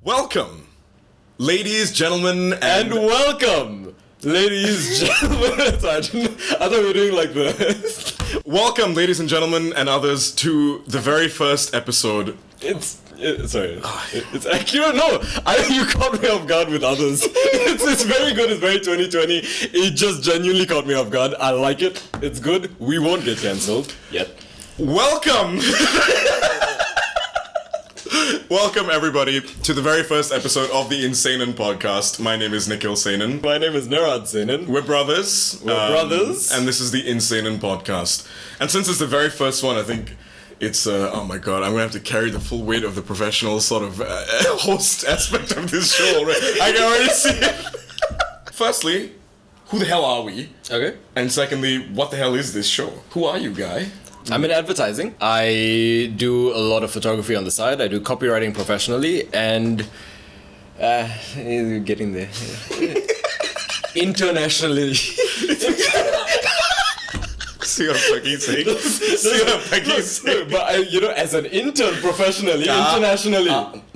Welcome, ladies, gentlemen, And welcome, ladies, gentlemen. Sorry, I thought we were doing like this. welcome, ladies and gentlemen, and others, to the very first episode. Sorry. It's accurate. No, you caught me off guard with others. It's very good. It's very 2020. It just genuinely caught me off guard. I like it. It's good. We won't get cancelled yet. Welcome! Welcome, everybody, to the very first episode of the Insenan podcast. My name is Nikhil Senan. My name is Nirad Senan. We're brothers. Brothers. And this is the Insenan podcast. And since it's the very first one, I think it's, oh my god, I'm gonna have to carry the full weight of the professional sort of host aspect of this show already. I can already see it. Firstly, who the hell are we? Okay. And secondly, what the hell is this show? Who are you, guy? I'm in advertising. I do a lot of photography on the side. I do copywriting professionally, and getting there. Internationally. See what I'm fucking saying? See what I'm fucking saying? But as an intern professionally, internationally.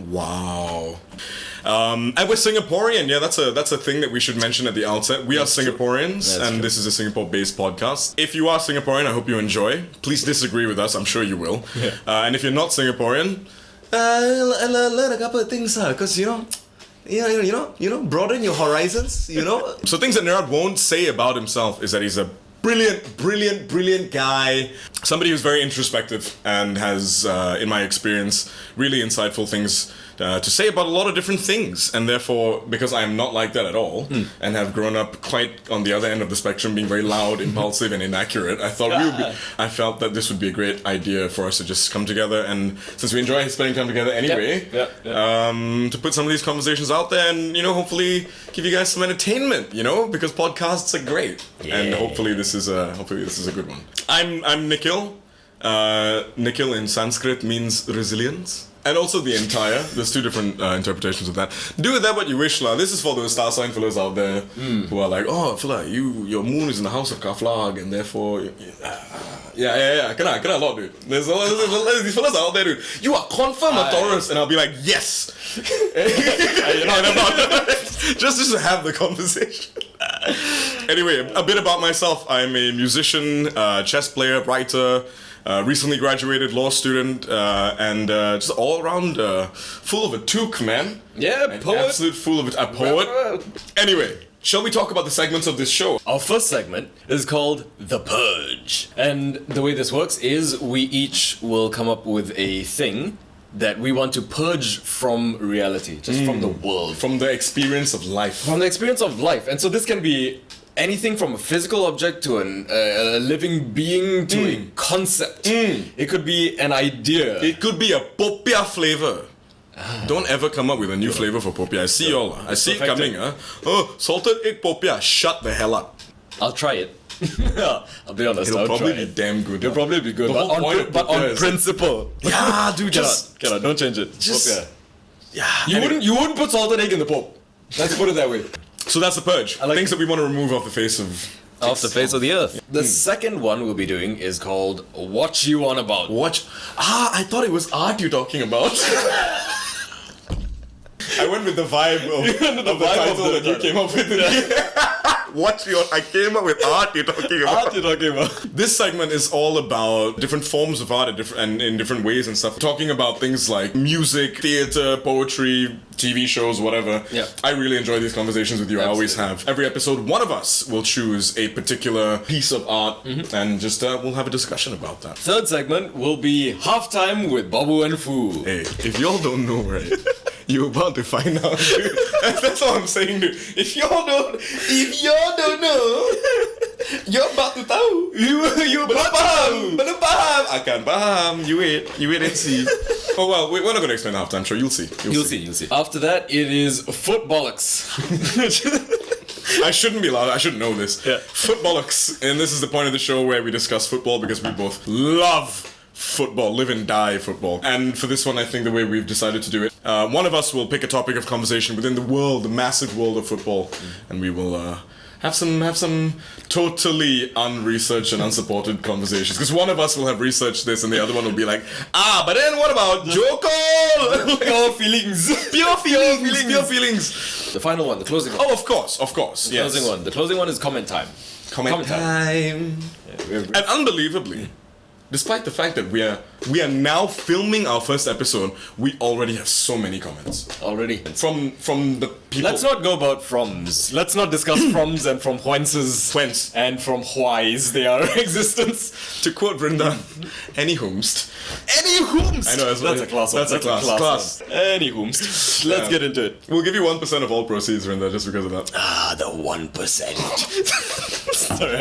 Wow. And we're Singaporean. Yeah, that's a thing that we should mention at the outset. We are Singaporeans, and this is a Singapore-based podcast. If you are Singaporean, I hope you enjoy. Please disagree with us. I'm sure you will. Yeah. And if you're not Singaporean, learn a couple of things, because broaden your horizons. So things that Nirad won't say about himself is that he's a brilliant guy. Somebody who's very introspective and has, in my experience, really insightful things to say about a lot of different things. And therefore, because I am not like that at all, and have grown up quite on the other end of the spectrum, being very loud, impulsive, and inaccurate, I felt that this would be a great idea for us to just come together. And since we enjoy spending time together anyway, to put some of these conversations out there and, hopefully give you guys some entertainment, because podcasts are great. Yeah. And hopefully this is a good one. I'm Nikhil. Nikhil in Sanskrit means resilience. And also there's two different interpretations of that. Do with that what you wish, lah. This is for those star sign fellas out there who are like, oh, fella, your moon is in the house of Kaflag, and therefore, yeah. Can I a lot, dude. There's these fellas out there, dude. You are confirmed a Taurus, and I'll be like, yes. Just to have the conversation. Anyway, a bit about myself. I'm a musician, chess player, writer. Recently graduated law student, and just all around full of a toque, man. Yeah, poet. Absolute full of it. A poet. Anyway, shall we talk about the segments of this show? Our first segment is called The Purge. And the way this works is we each will come up with a thing that we want to purge from reality, just from the world. From the experience of life. From the experience of life. And so this can be anything from a physical object to a living being to a concept. It could be an idea. It could be a popia flavor. Don't ever come up with a new flavor for popia. I see y'all. I see it coming. Oh, salted egg popia. Shut the hell up. I'll try it. I'll be honest. It'll probably be damn good. It'll probably be good. But on principle. Yeah, dude, just don't change it. Just yeah. You wouldn't put salted egg in the pop. Let's put it that way. So that's the purge. Things that we want to remove off the face of the earth. The second one we'll be doing is called What You On About. I thought it was art you're talking about. I went with the vibe of the title that you came up with. I came up with art you're talking about. This segment is all about different forms of art and in different ways and stuff. Talking about things like music, theater, poetry, TV shows, whatever. Yeah. I really enjoy these conversations with you. Absolutely. I always have. Every episode, one of us will choose a particular piece of art and just we'll have a discussion about that. Third segment will be Halftime with Bobbu and Foo. Hey, if y'all don't know, right? You're about to find out, dude. That's all I'm saying, dude. If y'all don't know, you're about to tahu. You belum faham. I can't faham. You wait and see. Oh well, we're not gonna explain the halftime show. You'll see. You'll see. After that, it is Footbollocks. I shouldn't be loud. I should know this. Yeah. Footbollocks, and this is the point of the show where we discuss football because we both love football, live and die football. And for this one, I think the way we've decided to do it, one of us will pick a topic of conversation within the massive world of football, and we will have some totally unresearched and unsupported conversations. Because one of us will have researched this, and the other one will be like, but then what about Joko? Pure feelings. Pure feelings. The final one, the closing one. Oh, of course. The closing one. The closing one is comment time. Comment time. Yeah, and unbelievably, despite the fact that we are now filming our first episode, we already have so many comments already from the people. Let's not go about froms. Let's not discuss froms and from whences and from whys they are existence. To quote Vrinda, any whomst. I know that's a class. That's a class. Any whomst. Let's get into it. We'll give you 1% of all proceeds, Vrinda, just because of that. The 1%. Sorry,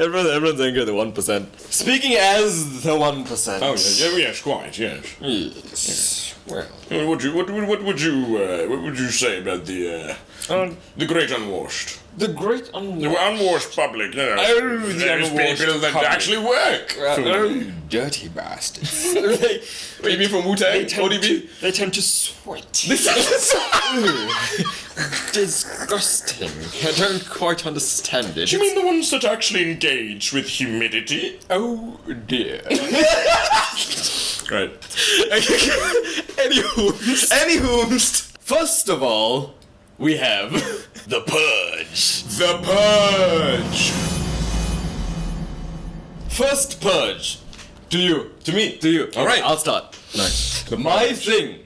everyone's angry at the 1%. Speaking as the 1%. Oh yes, quite, yes. Yes. Well, what would you say about the great unwashed? the great The unwashed public, the there's unwashed people that public. actually work. Dirty bastards. What, you mean from Wu-Tang? ODB? They tend to sweat. Disgusting. I don't quite understand it. You mean the ones that actually engage with humidity? Oh dear. Right. Anywho. First of all, we have the Purge. The Purge. First Purge. To you. To me. To you. All right. I'll start. Nice. My thing.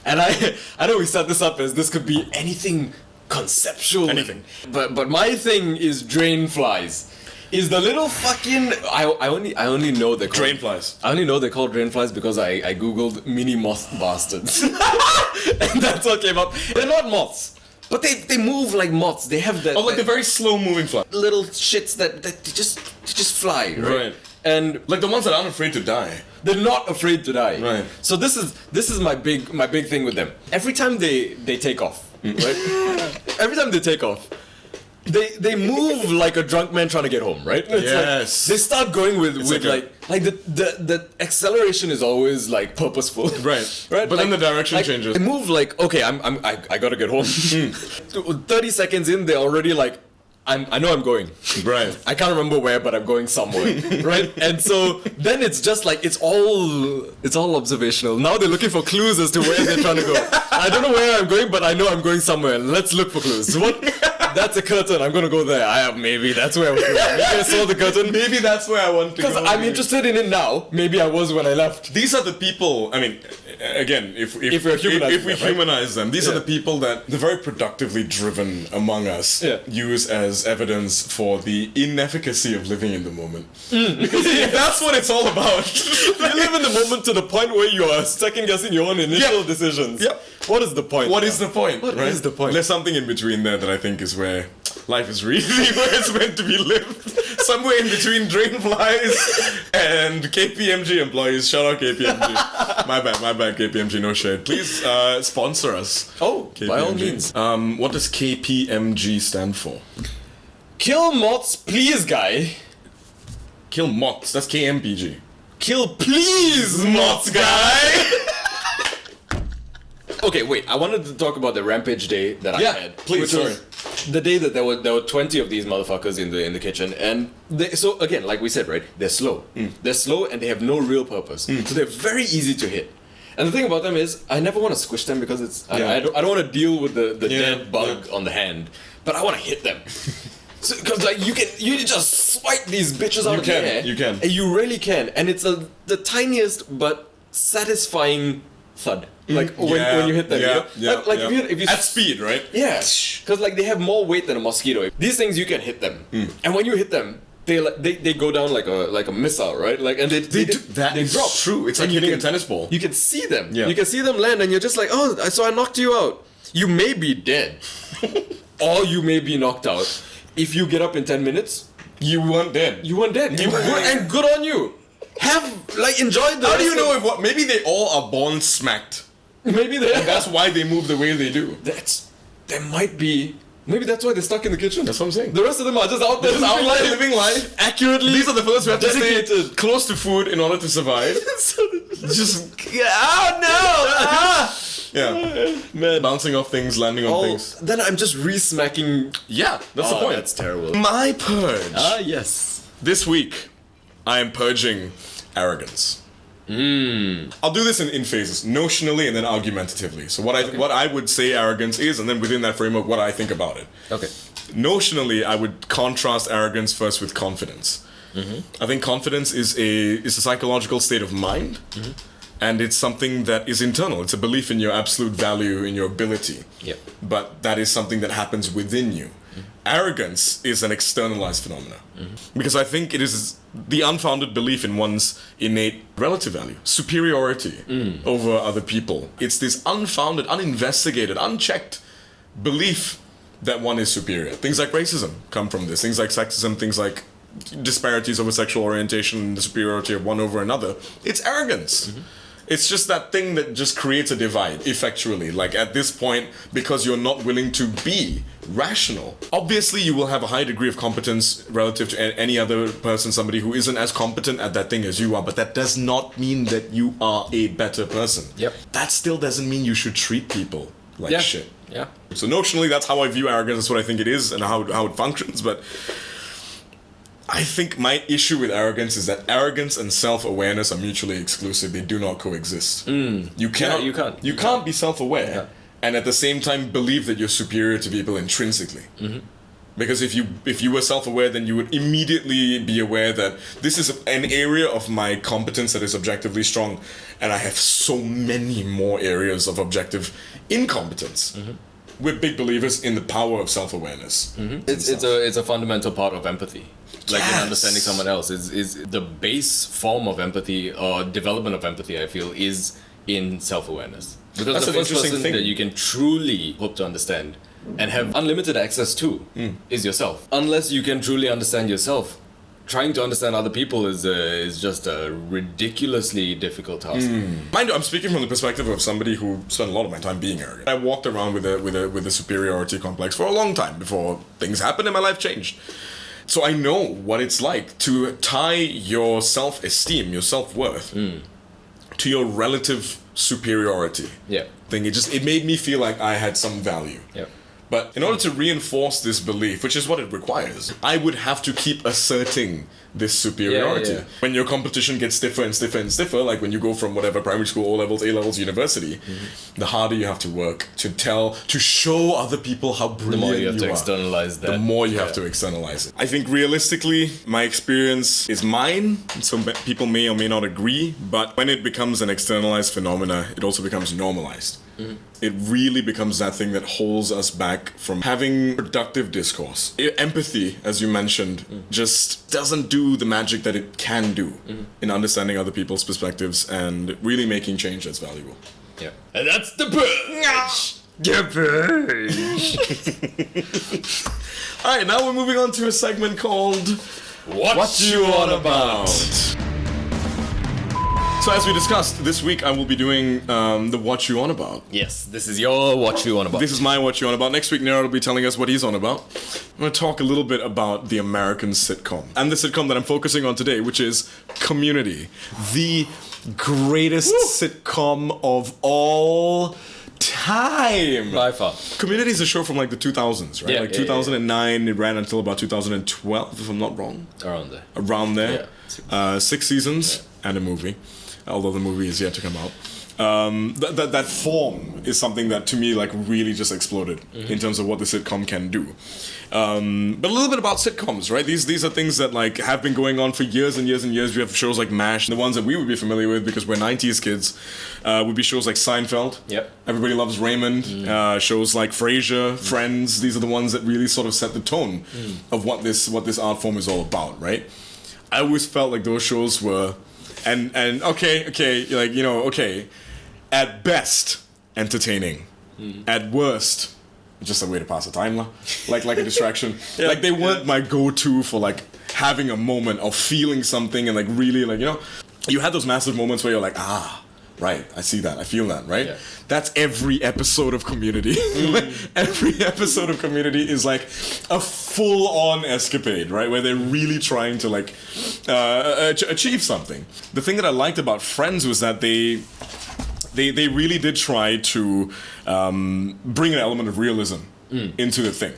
And I know we set this up as this could be anything conceptual. Anything. But my thing is drain flies. Is the little fucking I only know they're called Drain flies. I only know they're called drain flies because I googled mini moth bastards. And that's what came up. They're not moths. But they move like moths. They have that Oh, like the very slow moving fly. little shits that they just fly, right? Right. And Like the ones that aren't afraid to die. they're not afraid to die. Right. So this is my big thing with them. Every time they take off, right? Every time they take off, they move like a drunk man trying to get home, right? It's Yes. like, they start going with like like the acceleration is always like purposeful. Right. Right. But then the direction changes. They move like, okay, I gotta get home. 30 seconds in, they're already like, I know I'm going. Right. I can't remember where, but I'm going somewhere, right? And so then it's just like it's all observational. Now they're looking for clues as to where they're trying to go. I don't know where I'm going, but I know I'm going somewhere. Let's look for clues. What? That's a curtain. I'm gonna go there. Maybe that's where I was going. Maybe I saw the curtain. Maybe that's where I want to go. Because I'm interested in it now. Maybe I was when I left. These are the people. I mean, again, if we humanize them, right? humanize them, these are the people that the very productively driven among us use as evidence for the inefficacy of living in the moment. Because if that's what it's all about, You live in the moment to the point where you are second guessing your own initial decisions. Yep. What is the point? what is the point? What is the point? There's something in between there that I think is where life is really where it's meant to be lived. Somewhere in between drain flies and KPMG employees. Shout out KPMG. My bad, KPMG, no shade. Please sponsor us. Oh, KPMG. by all means. What does KPMG stand for? Kill moths, please, guy. Kill moths. That's KMPG. Kill, please, moths, guy. Okay, wait. I wanted to talk about the rampage day that I had. please, which was the day that there were 20 of these motherfuckers in the kitchen, and so again, like we said, right? They're slow. They're slow, and they have no real purpose. So they're very easy to hit. And the thing about them is, I never want to squish them because it's I don't want to deal with the dead bug on the hand, but I want to hit them. Because like you just swipe these bitches out of the air. You can. And you really can, and it's the tiniest but satisfying thud. Like when you hit them, you know? If you at speed, right? Yeah, because like they have more weight than a mosquito. These things you can hit them, and when you hit them, they go down like a missile, right? Like and they drop. True. It's like hitting a tennis ball. You can see them. Yeah. You can see them land, and you're just like, oh, so I knocked you out. You may be dead, or you may be knocked out. If you get up in 10 minutes, You weren't dead. you weren't dead. And good on you. Enjoy the. How do you know if what? Maybe they all are born smacked. Maybe That's why they move the way they do. There might be. Maybe that's why they're stuck in the kitchen. That's what I'm saying. The rest of them are just out there, Living life accurately. These are the first who have to stay dedicated. close to food in order to survive. Just oh no! Yeah. Man. Bouncing off things, landing on things. Then I'm just re-smacking. Yeah, that's the point. That's terrible. My purge. Yes. This week, I am purging arrogance. I'll do this in phases, notionally and then argumentatively. So what I would say arrogance is, and then within that framework, what I think about it. Okay. Notionally, I would contrast arrogance first with confidence. I think confidence is a psychological state of mind, and it's something that is internal. It's a belief in your absolute value, in your ability. Yep. But that is something that happens within you. Arrogance is an externalized phenomenon, because I think it is the unfounded belief in one's innate relative value, superiority over other people. It's this unfounded, uninvestigated, unchecked belief that one is superior. Things like racism come from this. Things like sexism, things like disparities over sexual orientation, and the superiority of one over another. It's arrogance. It's just that thing that just creates a divide, effectually. Like at this point, because you're not willing to be rational. Obviously, you will have a high degree of competence relative to any other person, somebody who isn't as competent at that thing as you are, but that does not mean that you are a better person. Yep. That still doesn't mean you should treat people like shit. Yeah. So notionally, that's how I view arrogance. That's what I think it is and how it functions. But I think my issue with arrogance is that arrogance and self-awareness are mutually exclusive. They do not coexist. You cannot. You can't be self-aware and at the same time believe that you're superior to people intrinsically. Because if you were self-aware, then you would immediately be aware that this is an area of my competence that is objectively strong, and I have so many more areas of objective incompetence. We're big believers in the power of self-awareness. It's a fundamental part of empathy. Like in Yes. understanding someone else is the base form of empathy or development of empathy, I feel, is in self-awareness. Because That's the an first interesting person thing. that you can truly hope to understand and have unlimited access to is yourself. Unless you can truly understand yourself, trying to understand other people is just a ridiculously difficult task. Mind you, I'm speaking from the perspective of somebody who spent a lot of my time being arrogant. I walked around with a superiority complex for a long time before things happened and my life changed. So I know what it's like to tie your self-esteem, your self-worth, to your relative superiority. Yeah. Thing. It made me feel like I had some value. Yeah. But in order to reinforce this belief, which is what it requires, I would have to keep asserting this superiority. Yeah. When your competition gets stiffer and stiffer and stiffer, like when you go from whatever primary school, O levels, A levels, university, the harder you have to work to show other people how brilliant The more you have to are. externalize that. The more you have to externalize it. I think realistically, my experience is mine. Some people may or may not agree, but when it becomes an externalized phenomena, it also becomes normalized. It really becomes that thing that holds us back from having productive discourse. Empathy, as you mentioned, just doesn't do the magic that it can do in understanding other people's perspectives and really making change that's valuable. Yeah. And that's the purge. All right, now we're moving on to a segment called What You On About? So as we discussed, this week I will be doing the What You On About. Yes, this is your What You On About. This is my What You On About. Next week, Nero will be telling us what he's on about. I'm going to talk a little bit about the American sitcom. And the sitcom that I'm focusing on today, which is Community. The greatest sitcom of all time. By far. Community is a show from like the 2000s, right? Yeah, like yeah, 2009, it ran until about 2012, if I'm not wrong. Around there. Around there. Yeah. 6 seasons and a movie, although the movie is yet to come out. That form is something that to me like really just exploded in terms of what the sitcom can do. But a little bit about sitcoms, right? These are things that like have been going on for years and years and years. We have shows like MASH, the ones that we would be familiar with because we're 90s kids, would be shows like Seinfeld. Yep. Everybody Loves Raymond. Shows like Frasier, Friends. These are the ones that really sort of set the tone of what this art form is all about, right? I always felt like those shows were, and okay, like, you know, okay, at best, entertaining. At worst, just a way to pass the time, like a distraction. Like they weren't my go-to for like having a moment of feeling something and like really like, you know, you had those massive moments where you're like, right, I see that, I feel that, right? Yeah. That's every episode of Community. Every episode of Community is like a full-on escapade, right? Where they're really trying to like achieve something. The thing that I liked about Friends was that they they really did try to bring an element of realism into the thing.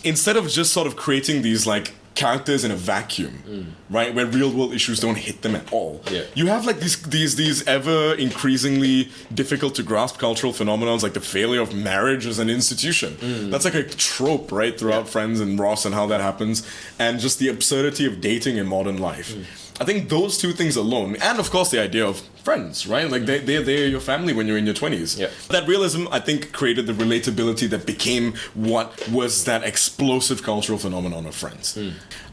Instead of just sort of creating these like characters in a vacuum, right, where real world issues don't hit them at all. Yeah. You have like these ever increasingly difficult to grasp cultural phenomena like the failure of marriage as an institution. That's like a trope, right, throughout Friends and Ross and how that happens, and just the absurdity of dating in modern life. I think those two things alone, and of course the idea of friends, right? Like they're your family when you're in your 20s. Yeah. That realism, I think, created the relatability that became what was that explosive cultural phenomenon of Friends.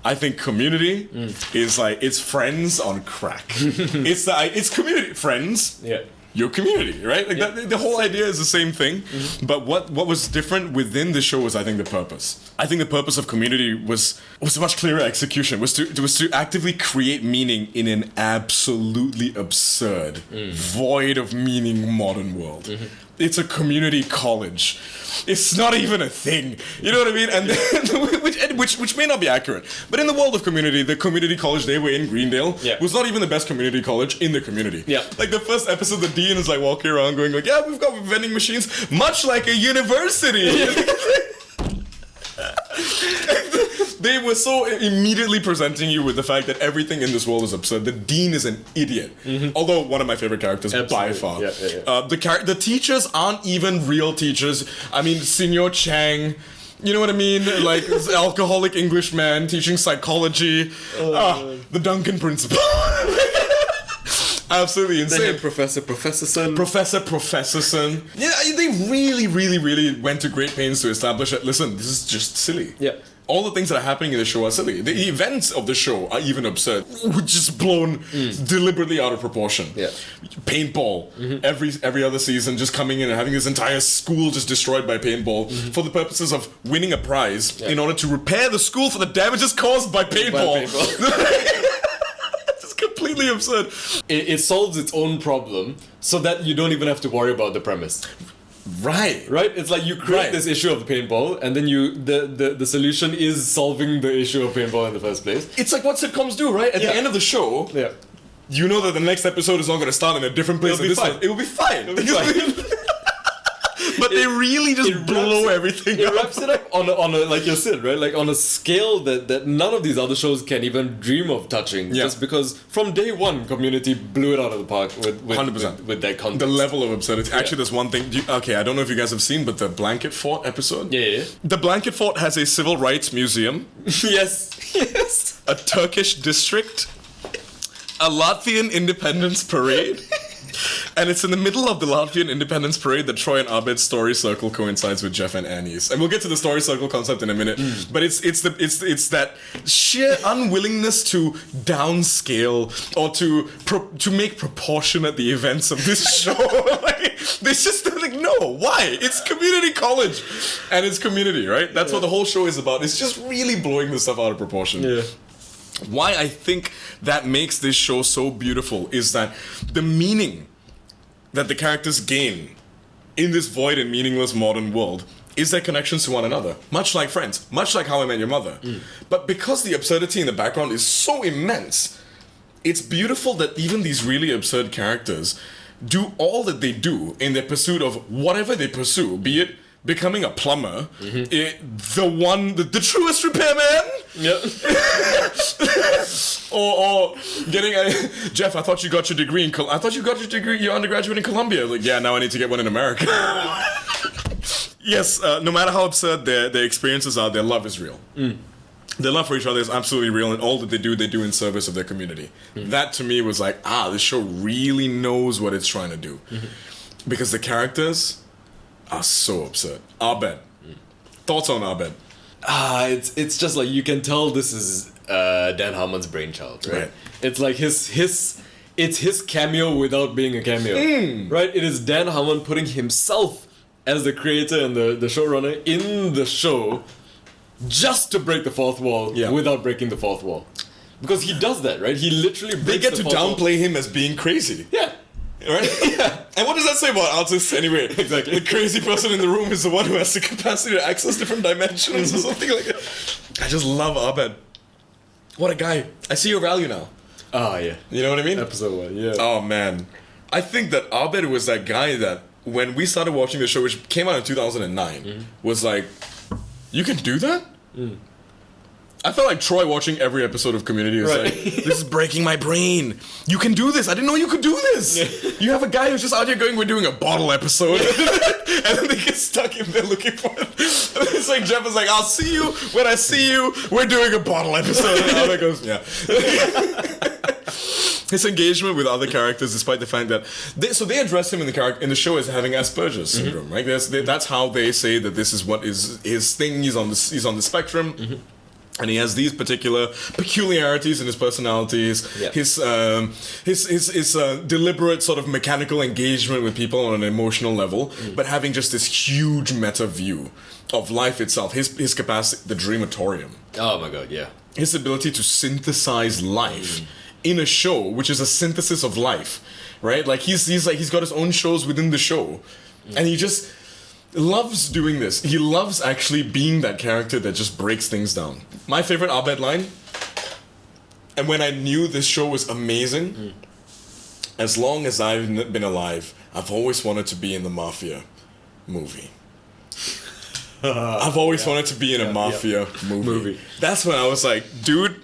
I think Community is like, it's Friends on crack. it's Community. Friends. Yeah. Your community, right? Like the whole idea is the same thing, but what was different within the show was, I think, the purpose. I think the purpose of Community was a much clearer execution. Was to actively create meaning in an absolutely absurd, void of meaning modern world. It's a community college. It's not even a thing. You know what I mean? And then, which may not be accurate. But in the world of Community, the community college they were in, Greendale, was not even the best community college in the community. Yeah. Like the first episode, the dean is like walking around going like, yeah, we've got vending machines, much like a university. They were so immediately presenting you with the fact that everything in this world is absurd. The dean is an idiot. Although one of my favorite characters by far. Yeah. The teachers aren't even real teachers. I mean, Senior Chang, you know what I mean? Like this alcoholic English man teaching psychology. The Duncan principal. Absolutely insane. Professor Sun. Professor Sun. Yeah, they really went to great pains to establish that, listen, this is just silly. Yeah. All the things that are happening in the show are silly. The events of the show are even absurd. Just blown deliberately out of proportion. Yeah. Paintball. Every other season just coming in and having this entire school just destroyed by paintball for the purposes of winning a prize in order to repair the school for the damages caused by paintball. It's completely absurd. It solves its own problem so that you don't even have to worry about the premise. Right. It's like you create this issue of the paintball, and then the solution is solving the issue of paintball in the first place. It's like what sitcoms do, right? At the end of the show, you know that the next episode is not going to start in a different place. It will be fine. But they really just blow everything up. It wraps it up on a like you said, right? Like on a scale that none of these other shows can even dream of touching. Just because from day one, Community blew it out of the park with 100%. with that content. The level of absurdity. Actually, there's one thing. Okay, I don't know if you guys have seen, but the Blanket Fort episode. Yeah. The Blanket Fort has a civil rights museum. Yes. A Turkish district. A Latvian independence parade. And it's in the middle of the Latvian independence parade that Troy and Abed's story circle coincides with Jeff and Annie's. And we'll get to the story circle concept in a minute. But it's that sheer unwillingness to downscale or to make proportionate the events of this show. Like, they just like, no, why? It's community college. And it's community, right? That's what the whole show is about. It's just really blowing this stuff out of proportion. Yeah. Why I think that makes this show so beautiful is that the meaning that the characters gain in this void and meaningless modern world is their connections to one another. Much like Friends, much like How I Met Your Mother. But because the absurdity in the background is so immense, it's beautiful that even these really absurd characters do all that they do in their pursuit of whatever they pursue, be it becoming a plumber, the truest repairman, or getting a Jeff. I thought you got your degree in. I thought you got your undergraduate in Columbia. Like, yeah, now I need to get one in America. Yes, no matter how absurd their experiences are, their love is real. Their love for each other is absolutely real, and all that they do in service of their community. That to me was like, this show really knows what it's trying to do, because the characters are so absurd. Abed. Thoughts on Abed? It's just like you can tell this is Dan Harmon's brainchild, right? It's like it's his cameo without being a cameo, right? It is Dan Harmon putting himself as the creator and the showrunner in the show just to break the fourth wall without breaking the fourth wall, because he does that, right? He literally breaks they get to downplay him as being crazy. Yeah. Right? And what does that say about artists anyway? Exactly. The crazy person in the room is the one who has the capacity to access different dimensions or something like that. I just love Abed. What a guy. I see your value now. Yeah. You know what I mean? Episode 1, yeah. Oh man. I think that Abed was that guy that when we started watching the show, which came out in 2009, was like, you can do that? I felt like Troy watching every episode of Community was like, this is breaking my brain. You can do this. I didn't know you could do this. You have a guy who's just out here going, we're doing a bottle episode. And then they get stuck in there looking for it. And it's like, Jeff is like, I'll see you when I see you. We're doing a bottle episode. And Abed goes, yeah. His engagement with other characters, despite the fact that they address him in the show as having Asperger's syndrome, right? That's how they say that this is what is his thing. He's on the spectrum. And he has these particular peculiarities in his personalities, his deliberate sort of mechanical engagement with people on an emotional level, but having just this huge meta view of life itself, his capacity, the Dreamatorium. Oh my god, yeah. His ability to synthesize life in a show, which is a synthesis of life, right? Like he's got his own shows within the show, and he just loves doing this. He loves actually being that character that just breaks things down. My favorite Abed line, and when I knew this show was amazing, as long as I've been alive, I've always wanted to be in the Mafia movie. I've always wanted to be in a Mafia movie. That's when I was like, dude,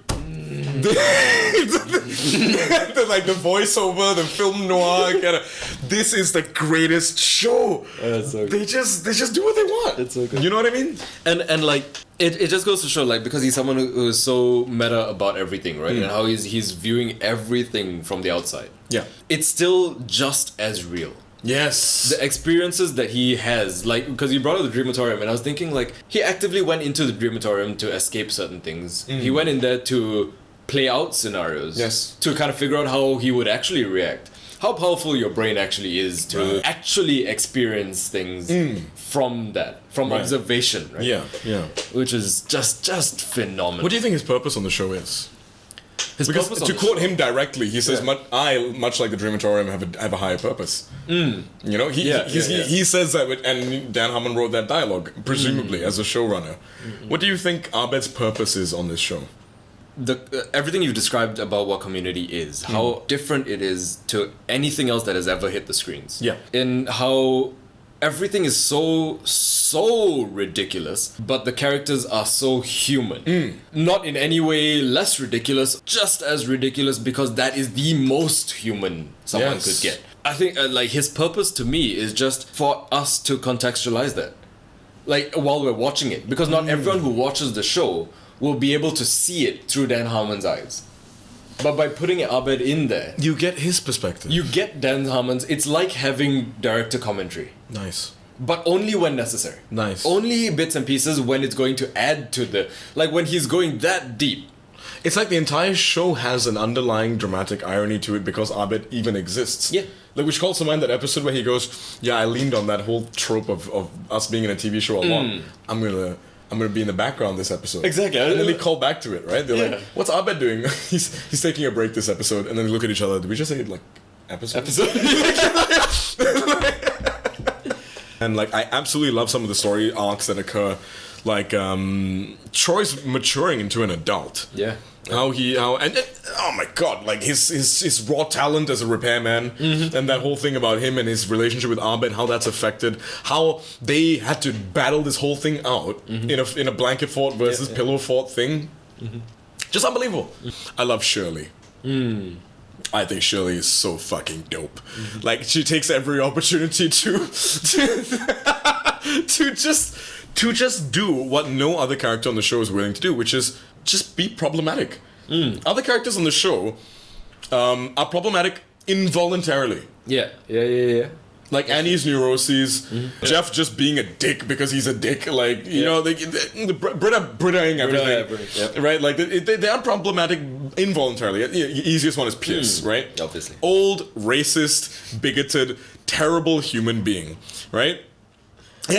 like the voiceover, the film noir kind of. This is the greatest show. That's so good. They just do what they want. It's so good. You know what I mean? And like it just goes to show, like, because he's someone who is so meta about everything, right? And how he's viewing everything from the outside. Yeah. It's still just as real. Yes. The experiences that he has, like, because you brought up the Dreamatorium, and I was thinking, like, he actively went into the Dreamatorium to escape certain things. He went in there to play out scenarios. Yes. To kind of figure out how he would actually react. How powerful your brain actually is to actually experience things from observation, right? Yeah. Which is just phenomenal. What do you think his purpose on the show is? His Because purpose on to the quote show- him directly, he says, much like the Dreamatorium, have a higher purpose. You know, he says that, and Dan Harmon wrote that dialogue, presumably, as a showrunner. What do you think Abed's purpose is on this show? Everything you've described about what Community is, how different it is to anything else that has ever hit the screens. Yeah. In how everything is so ridiculous, but the characters are so human. Not in any way less ridiculous, just as ridiculous, because that is the most human someone could get. I think like his purpose to me is just for us to contextualize that, like, while we're watching it, because not everyone who watches the show will be able to see it through Dan Harmon's eyes. But by putting Abed in there, You get his perspective. you get Dan Harmon's. It's like having director commentary, Nice. but only when necessary. Nice. Only bits and pieces when it's going to add to the, like, when he's going that deep. It's like the entire show has an underlying dramatic irony to it because Abed even exists. Yeah. Like, which calls to mind that episode where he goes, yeah, I leaned on that whole trope of us being in a TV show a lot. I'm gonna be in the background this episode. Exactly. And then they call back to it, right? They're Yeah. like, what's Abed doing? he's taking a break this episode, and then they look at each other. Did we just say like episode? And like, I absolutely love some of the story arcs that occur. Like Troy's maturing into an adult. Yeah. Oh my god, like his raw talent as a repairman, and that whole thing about him and his relationship with Abed, how that's affected, how they had to battle this whole thing out in a blanket fort versus pillow fort thing. Just unbelievable. I love Shirley. I think Shirley is so fucking dope. Like, she takes every opportunity to just do what no other character on the show is willing to do, which is just be problematic. Other characters on the show are problematic involuntarily. Yeah. Like Annie's neuroses, Jeff just being a dick because he's a dick. Like, you know, the Britta-ing everything. Right? Like, they are problematic involuntarily. The easiest one is Pierce, right? Obviously. Old, racist, bigoted, terrible human being, right? He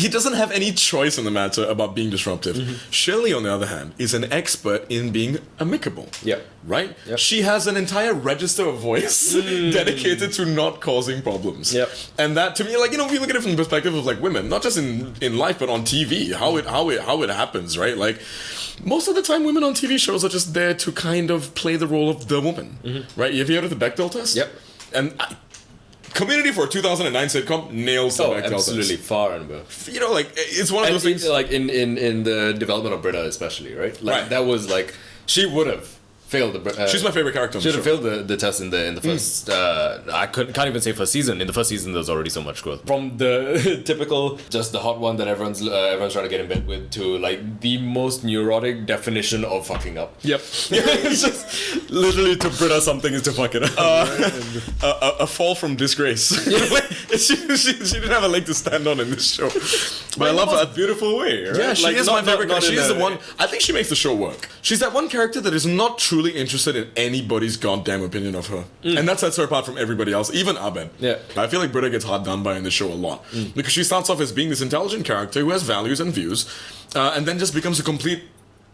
doesn't have any choice in the matter about being disruptive. Shirley, on the other hand, is an expert in being amicable. Yeah. Right? Yep. She has an entire register of voice dedicated to not causing problems. Yep. And that, to me, like, you know, we look at it from the perspective of, like, women, not just in life, but on TV, how it happens, right? Like, most of the time, women on TV shows are just there to kind of play the role of the woman, right? Have you heard of the Bechdel test? Yep. And Community for a 2009 sitcom nails the Bechdel absolutely, test. far and above. You know, like, it's one of And those things. like in the development of Britta especially, right? Like Right. that was like she would have failed the. She's my favorite character on She the would show. have failed the test in the first. I can't even say first season. In the first season, there's already so much growth from the typical, just the hot one that everyone's trying to get in bed with, to like the most neurotic definition of fucking up. Yep. It's just literally to Britta something is to fuck it up. A fall from disgrace. she didn't have a leg to stand on in this show. But I love her. beautiful way. Right? Yeah, she Like, is not- my favorite not character. in She's the a- one. I think she makes the show work. She's that one character that is not truly interested in anybody's goddamn opinion of her, and that sets her apart from everybody else, even Abed. Yeah. I feel like Britta gets hard done by in the show a lot because she starts off as being this intelligent character who has values and views, and then just becomes a complete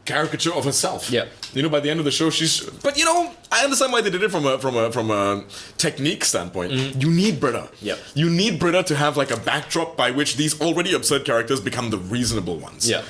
caricature of herself. Yeah. You know, by the end of the show, she's. But you know, I understand why they did it from a technique standpoint. You need Britta. Yeah. You need Britta to have like a backdrop by which these already absurd characters become the reasonable ones. Yeah.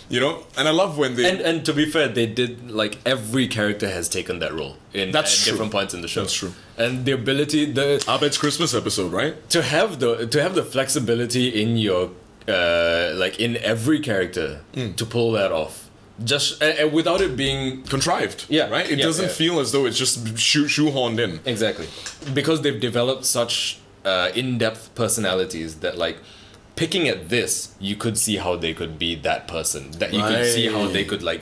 You know, and I love when they. And to be fair, they did like every character has taken that role in That's at true. different points in the show. That's true. And the ability Abed's Christmas episode, right? to have the flexibility in your like in every character to pull that off. Just without it being Contrived. Yeah, Right? It yeah, doesn't yeah. feel as though it's just shoehorned in. exactly because they've developed such in-depth personalities that like picking at this, you could see how they could be that person. That you could see how they could like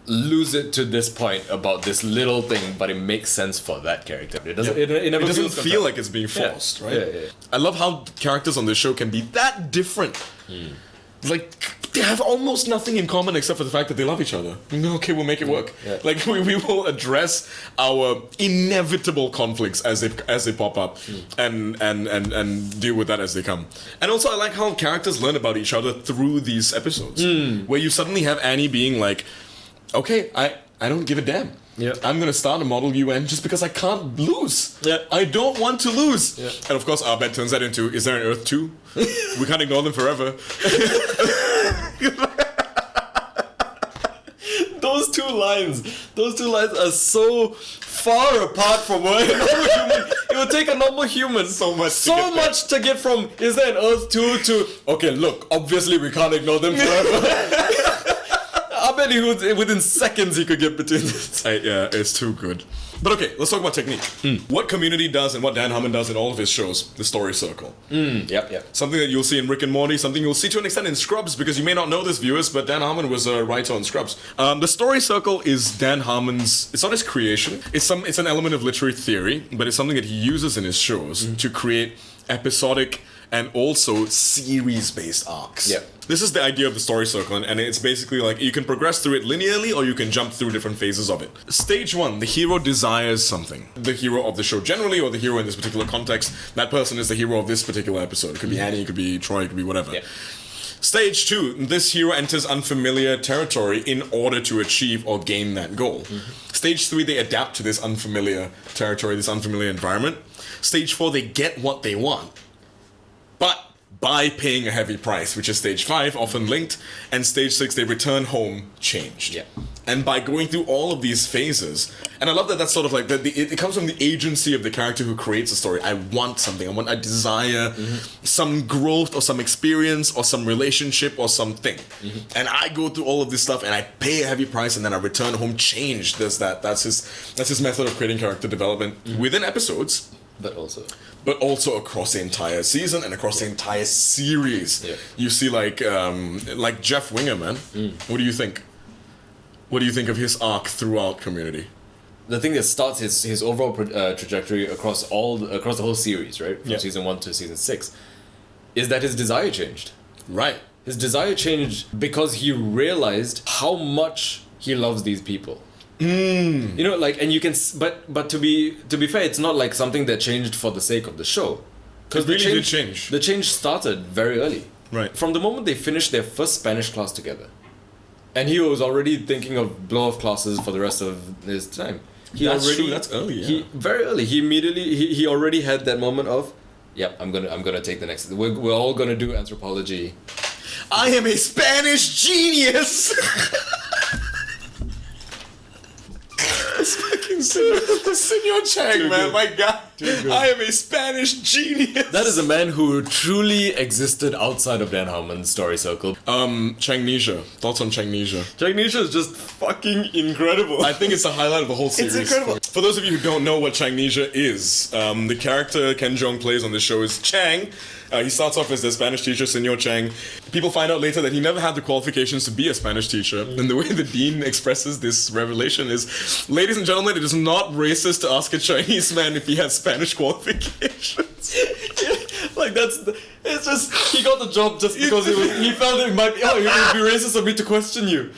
lose it to this point about this little thing, but it makes sense for that character. It doesn't. It never It doesn't feels feel like it's being forced, right? Yeah. I love how characters on this show can be that different. Like, they have almost nothing in common except for the fact that they love each other. Okay, we'll make it work. Yeah. Like, we will address our inevitable conflicts as they pop up and deal with that as they come. And also, I like how characters learn about each other through these episodes. Where you suddenly have Annie being like, okay, I don't give a damn. Yeah. I'm gonna start a model UN just because I can't lose. Yeah. I don't want to lose. Yeah. And of course, Abed turns that into, is there an Earth 2? We can't ignore them forever. Those two lines are so far apart from what a normal human. It would take a normal human So much to get there. to get from is there an Earth 2 to okay, look, obviously we can't ignore them forever. I bet he would, within seconds he could get between this. Yeah, it's too good. But okay, let's talk about technique. What Community does and what Dan Harmon does in all of his shows, the story circle. Yep. Something that you'll see in Rick and Morty, something you'll see to an extent in Scrubs, because you may not know this, viewers, but Dan Harmon was a writer on Scrubs. The story circle is Dan Harmon's, it's not his creation, it's an element of literary theory, but it's something that he uses in his shows to create episodic and also series-based arcs. Yep. This is the idea of the story circle, and it's basically like you can progress through it linearly or you can jump through different phases of it. Stage 1, the hero desires something. The hero of the show generally, or the hero in this particular context, that person is the hero of this particular episode. It could be Annie, it could be Troy, it could be whatever. Yeah. Stage 2, this hero enters unfamiliar territory in order to achieve or gain that goal. Stage 3, they adapt to this unfamiliar territory, this unfamiliar environment. Stage 4, they get what they want, but by paying a heavy price, which is stage 5, often linked, and stage 6, they return home changed. Yeah. And by going through all of these phases, and I love that that's sort of like, it comes from the agency of the character who creates a story. I want something, I desire some growth or some experience or some relationship or something. And I go through all of this stuff and I pay a heavy price and then I return home changed. That's his method of creating character development within episodes. But also across the entire season and across the entire series. Yeah. You see like Jeff Winger, man. What do you think? What do you think of his arc throughout Community? The thing that starts his overall trajectory across the whole series, right? From season 1 to season 6, is that his desire changed. Right. His desire changed because he realized how much he loves these people. You know, like, and you can, but to be fair, it's not like something that changed for the sake of the show. It really did change. The change started very early. Right. From the moment they finished their first Spanish class together. And he was already thinking of blow-off classes for the rest of his time. That's true, that's early, yeah. Very early. He immediately, he already had that moment of, yep, I'm gonna take the next, we're all gonna do anthropology. I am a Spanish genius! It's fucking Senor Chang, man, good. my God. I am a Spanish genius. That is a man who truly existed outside of Dan Harmon's story circle. Changnesia. Thoughts on Changnesia? Changnesia is just fucking incredible. I think it's the highlight of the whole series. It's incredible. For those of you who don't know what Changnesia is, the character Ken Jeong plays on this show is Chang. He starts off as the Spanish teacher, Senor Chang. People find out later that he never had the qualifications to be a Spanish teacher. And the way the dean expresses this revelation is, ladies and gentlemen, it is not racist to ask a Chinese man if he has Spanish qualifications. Like it's just he got the job just because he felt it might be it would be racist of me to question you.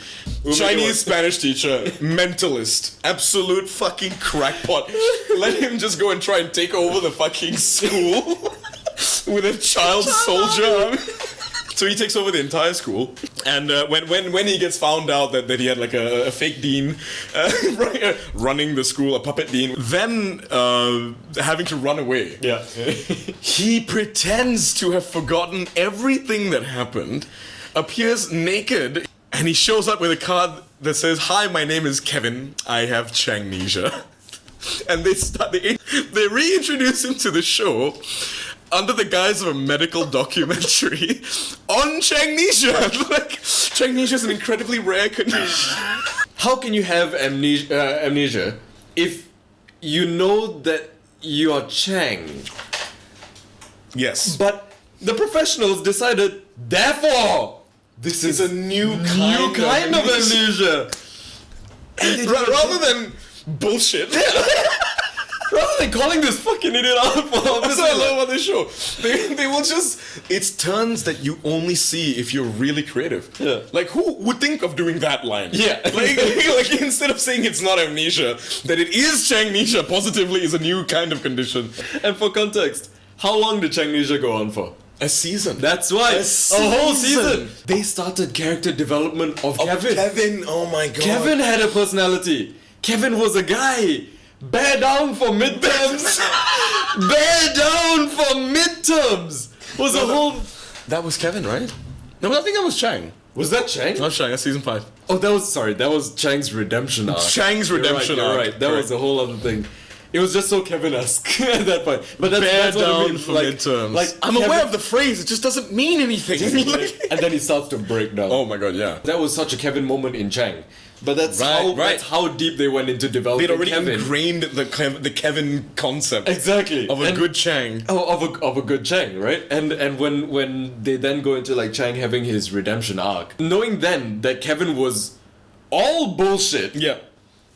Chinese Spanish teacher, mentalist, absolute fucking crackpot. Let him just go and try and take over the fucking school with a child soldier. So he takes over the entire school, and when he gets found out that he had like a fake dean running the school, a puppet dean, then having to run away. Yeah. He pretends to have forgotten everything that happened, appears naked, and he shows up with a card that says, "Hi, my name is Kevin. I have Changnesia." And they reintroduce him to the show under the guise of a medical documentary on Changnesia. Like, Changnesia is an incredibly rare condition. How can you have amnesia if you know that you are Chang? Yes. But the professionals decided, therefore, this is a new kind of amnesia. Rather than bullshit. Rather than calling this fucking idiot out for That's what I love about this show. They will just... It's turns that you only see if you're really creative. Yeah. Like, who would think of doing that line? Yeah. Like instead of saying it's not amnesia, that it is Changnesia positively is a new kind of condition. And for context, how long did Changnesia go on for? A season. That's why. A whole season. season. They started character development of Kevin. Kevin, oh my God. Kevin had a personality. Kevin was a guy. Bear down for midterms. Bear down for midterms. Was a whole. That was Kevin, right? No, but I think that was Chang. Was that Chang? That was Chang. That's season 5. Oh, that was Chang's redemption arc. Chang's redemption You're arc. right. That was a whole other thing. It was just so Kevin-esque at that point. But Bear that's what I down mean. for midterms. Like I'm Kevin- aware of the phrase. It just doesn't mean anything. And then he starts to break down. Oh my God, yeah. That was such a Kevin moment in Chang. But that's Right. how deep they went into developing They'd already Kevin. ingrained the Kevin concept. Exactly. Of a good Chang. Of a good Chang, right? And when they then go into like Chang having his redemption arc, knowing then that Kevin was all bullshit. Yeah.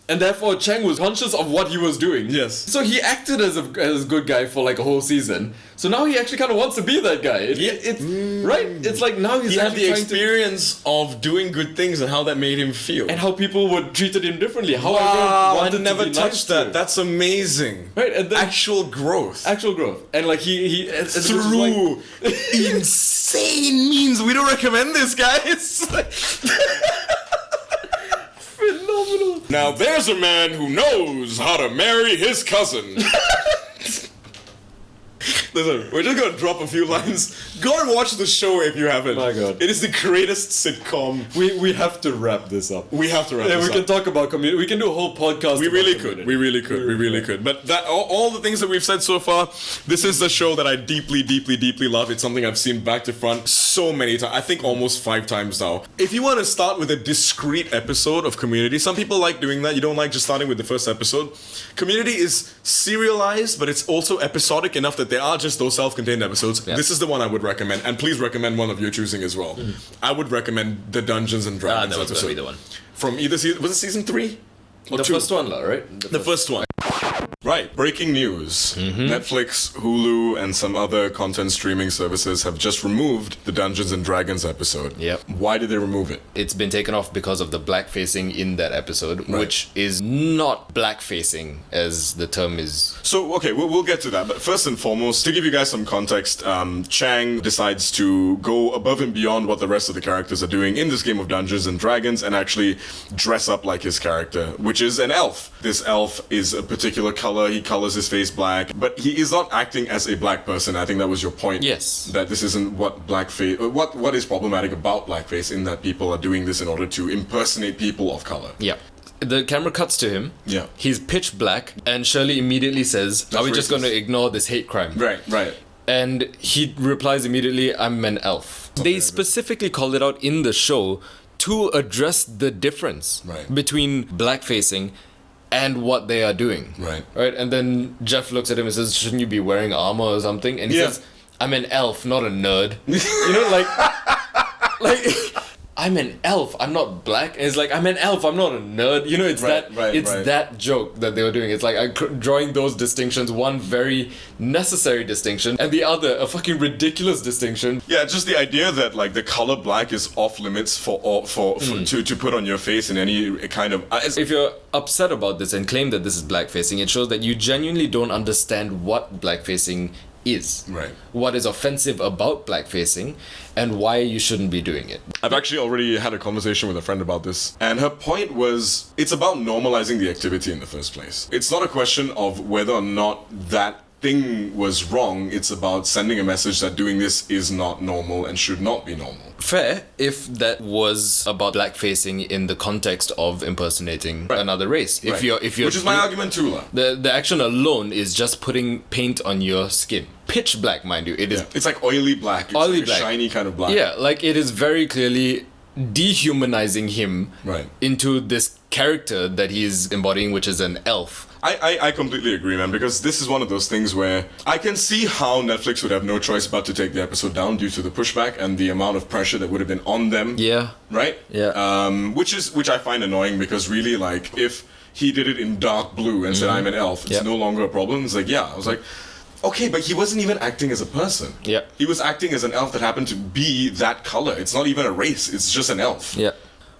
And therefore Chang was conscious of what he was doing. Yes. So he acted as a good guy for like a whole season. So now he actually kind of wants to be that guy. It's right? It's like now he's He had actually the trying experience of doing good things and how that made him feel. and how people would treated him differently. How Wow, everyone I wanted never to be touched nice to that. him. That's amazing. Right, and then Actual growth. actual growth. And like he Through insane means. We don't recommend this, guys. phenomenal. Now there's a man who knows how to marry his cousin. Listen, we're just gonna drop a few lines. Go and watch the show if you haven't. My God. It is the greatest sitcom. We have to wrap this up. We have to wrap Yeah, this we up. can talk about community. We can do a whole podcast. We about really community. could. We really could. We really could. But that all the things that we've said so far, this is the show that I deeply, deeply, deeply love. It's something I've seen back to front so many times. I think almost 5 times now. If you want to start with a discrete episode of Community, some people like doing that. You don't like just starting with the first episode. Community is serialized, but it's also episodic enough that there are just those self-contained episodes. Yeah. This is the one I would recommend, and please recommend one of your choosing as well. I would recommend the Dungeons and Dragons that was episode. gonna be the one. From either season, was it season 3? Or The 2? first one, right? The first one. Right, breaking news. Mm-hmm. Netflix, Hulu, and some other content streaming services have just removed the Dungeons and Dragons episode. Yep. Why did they remove it? It's been taken off because of the blackfacing in that episode, which is not blackfacing as the term is. So, okay, we'll get to that. But first and foremost, to give you guys some context, Chang decides to go above and beyond what the rest of the characters are doing in this game of Dungeons and Dragons and actually dress up like his character, which is an elf. This elf is a particular color. He colors his face black, but he is not acting as a black person. I think that was your point. Yes. That this isn't what blackface. What is problematic about blackface in that people are doing this in order to impersonate people of color. Yeah. The camera cuts to him. Yeah. He's pitch black, and Shirley immediately says, "Are we just racist. going to ignore this hate crime?" Right. And he replies immediately, "I'm an elf." They specifically called it out in the show to address the difference Right. between blackfacing and what they are doing. Right. And then Jeff looks at him and says, "Shouldn't you be wearing armor or something?" And he says, "I'm an elf, not a nerd." You know, like I'm an elf, I'm not black. And it's like, I'm an elf, I'm not a nerd. You know, it's that joke that they were doing. It's like drawing those distinctions, one very necessary distinction, and the other a fucking ridiculous distinction. Yeah, just the idea that like the color black is off limits to put on your face in any kind of. If you're upset about this and claim that this is blackfacing, it shows that you genuinely don't understand what blackfacing is. Right. What is offensive about blackfacing and why you shouldn't be doing it. I've actually already had a conversation with a friend about this, and her point was it's about normalizing the activity in the first place. It's not a question of whether or not that thing was wrong, it's about sending a message that doing this is not normal and should not be normal. Fair if that was about blackfacing in the context of impersonating another race. If you're Which is my argument too, lah. The action alone is just putting paint on your skin. Pitch black, mind you. It is. It's like oily black. It's Oily like black. a shiny kind of black. Yeah, like it is very clearly dehumanizing him into this character that he's embodying, which is an elf. I completely agree, man, because this is one of those things where I can see how Netflix would have no choice but to take the episode down due to the pushback and the amount of pressure that would have been on them. Yeah. Right? Yeah. Which I find annoying because really, like, if he did it in dark blue and said I'm an elf, it's no longer a problem. It's like, I was like, okay, but he wasn't even acting as a person. Yeah. He was acting as an elf that happened to be that color. It's not even a race, it's just an elf. Yeah.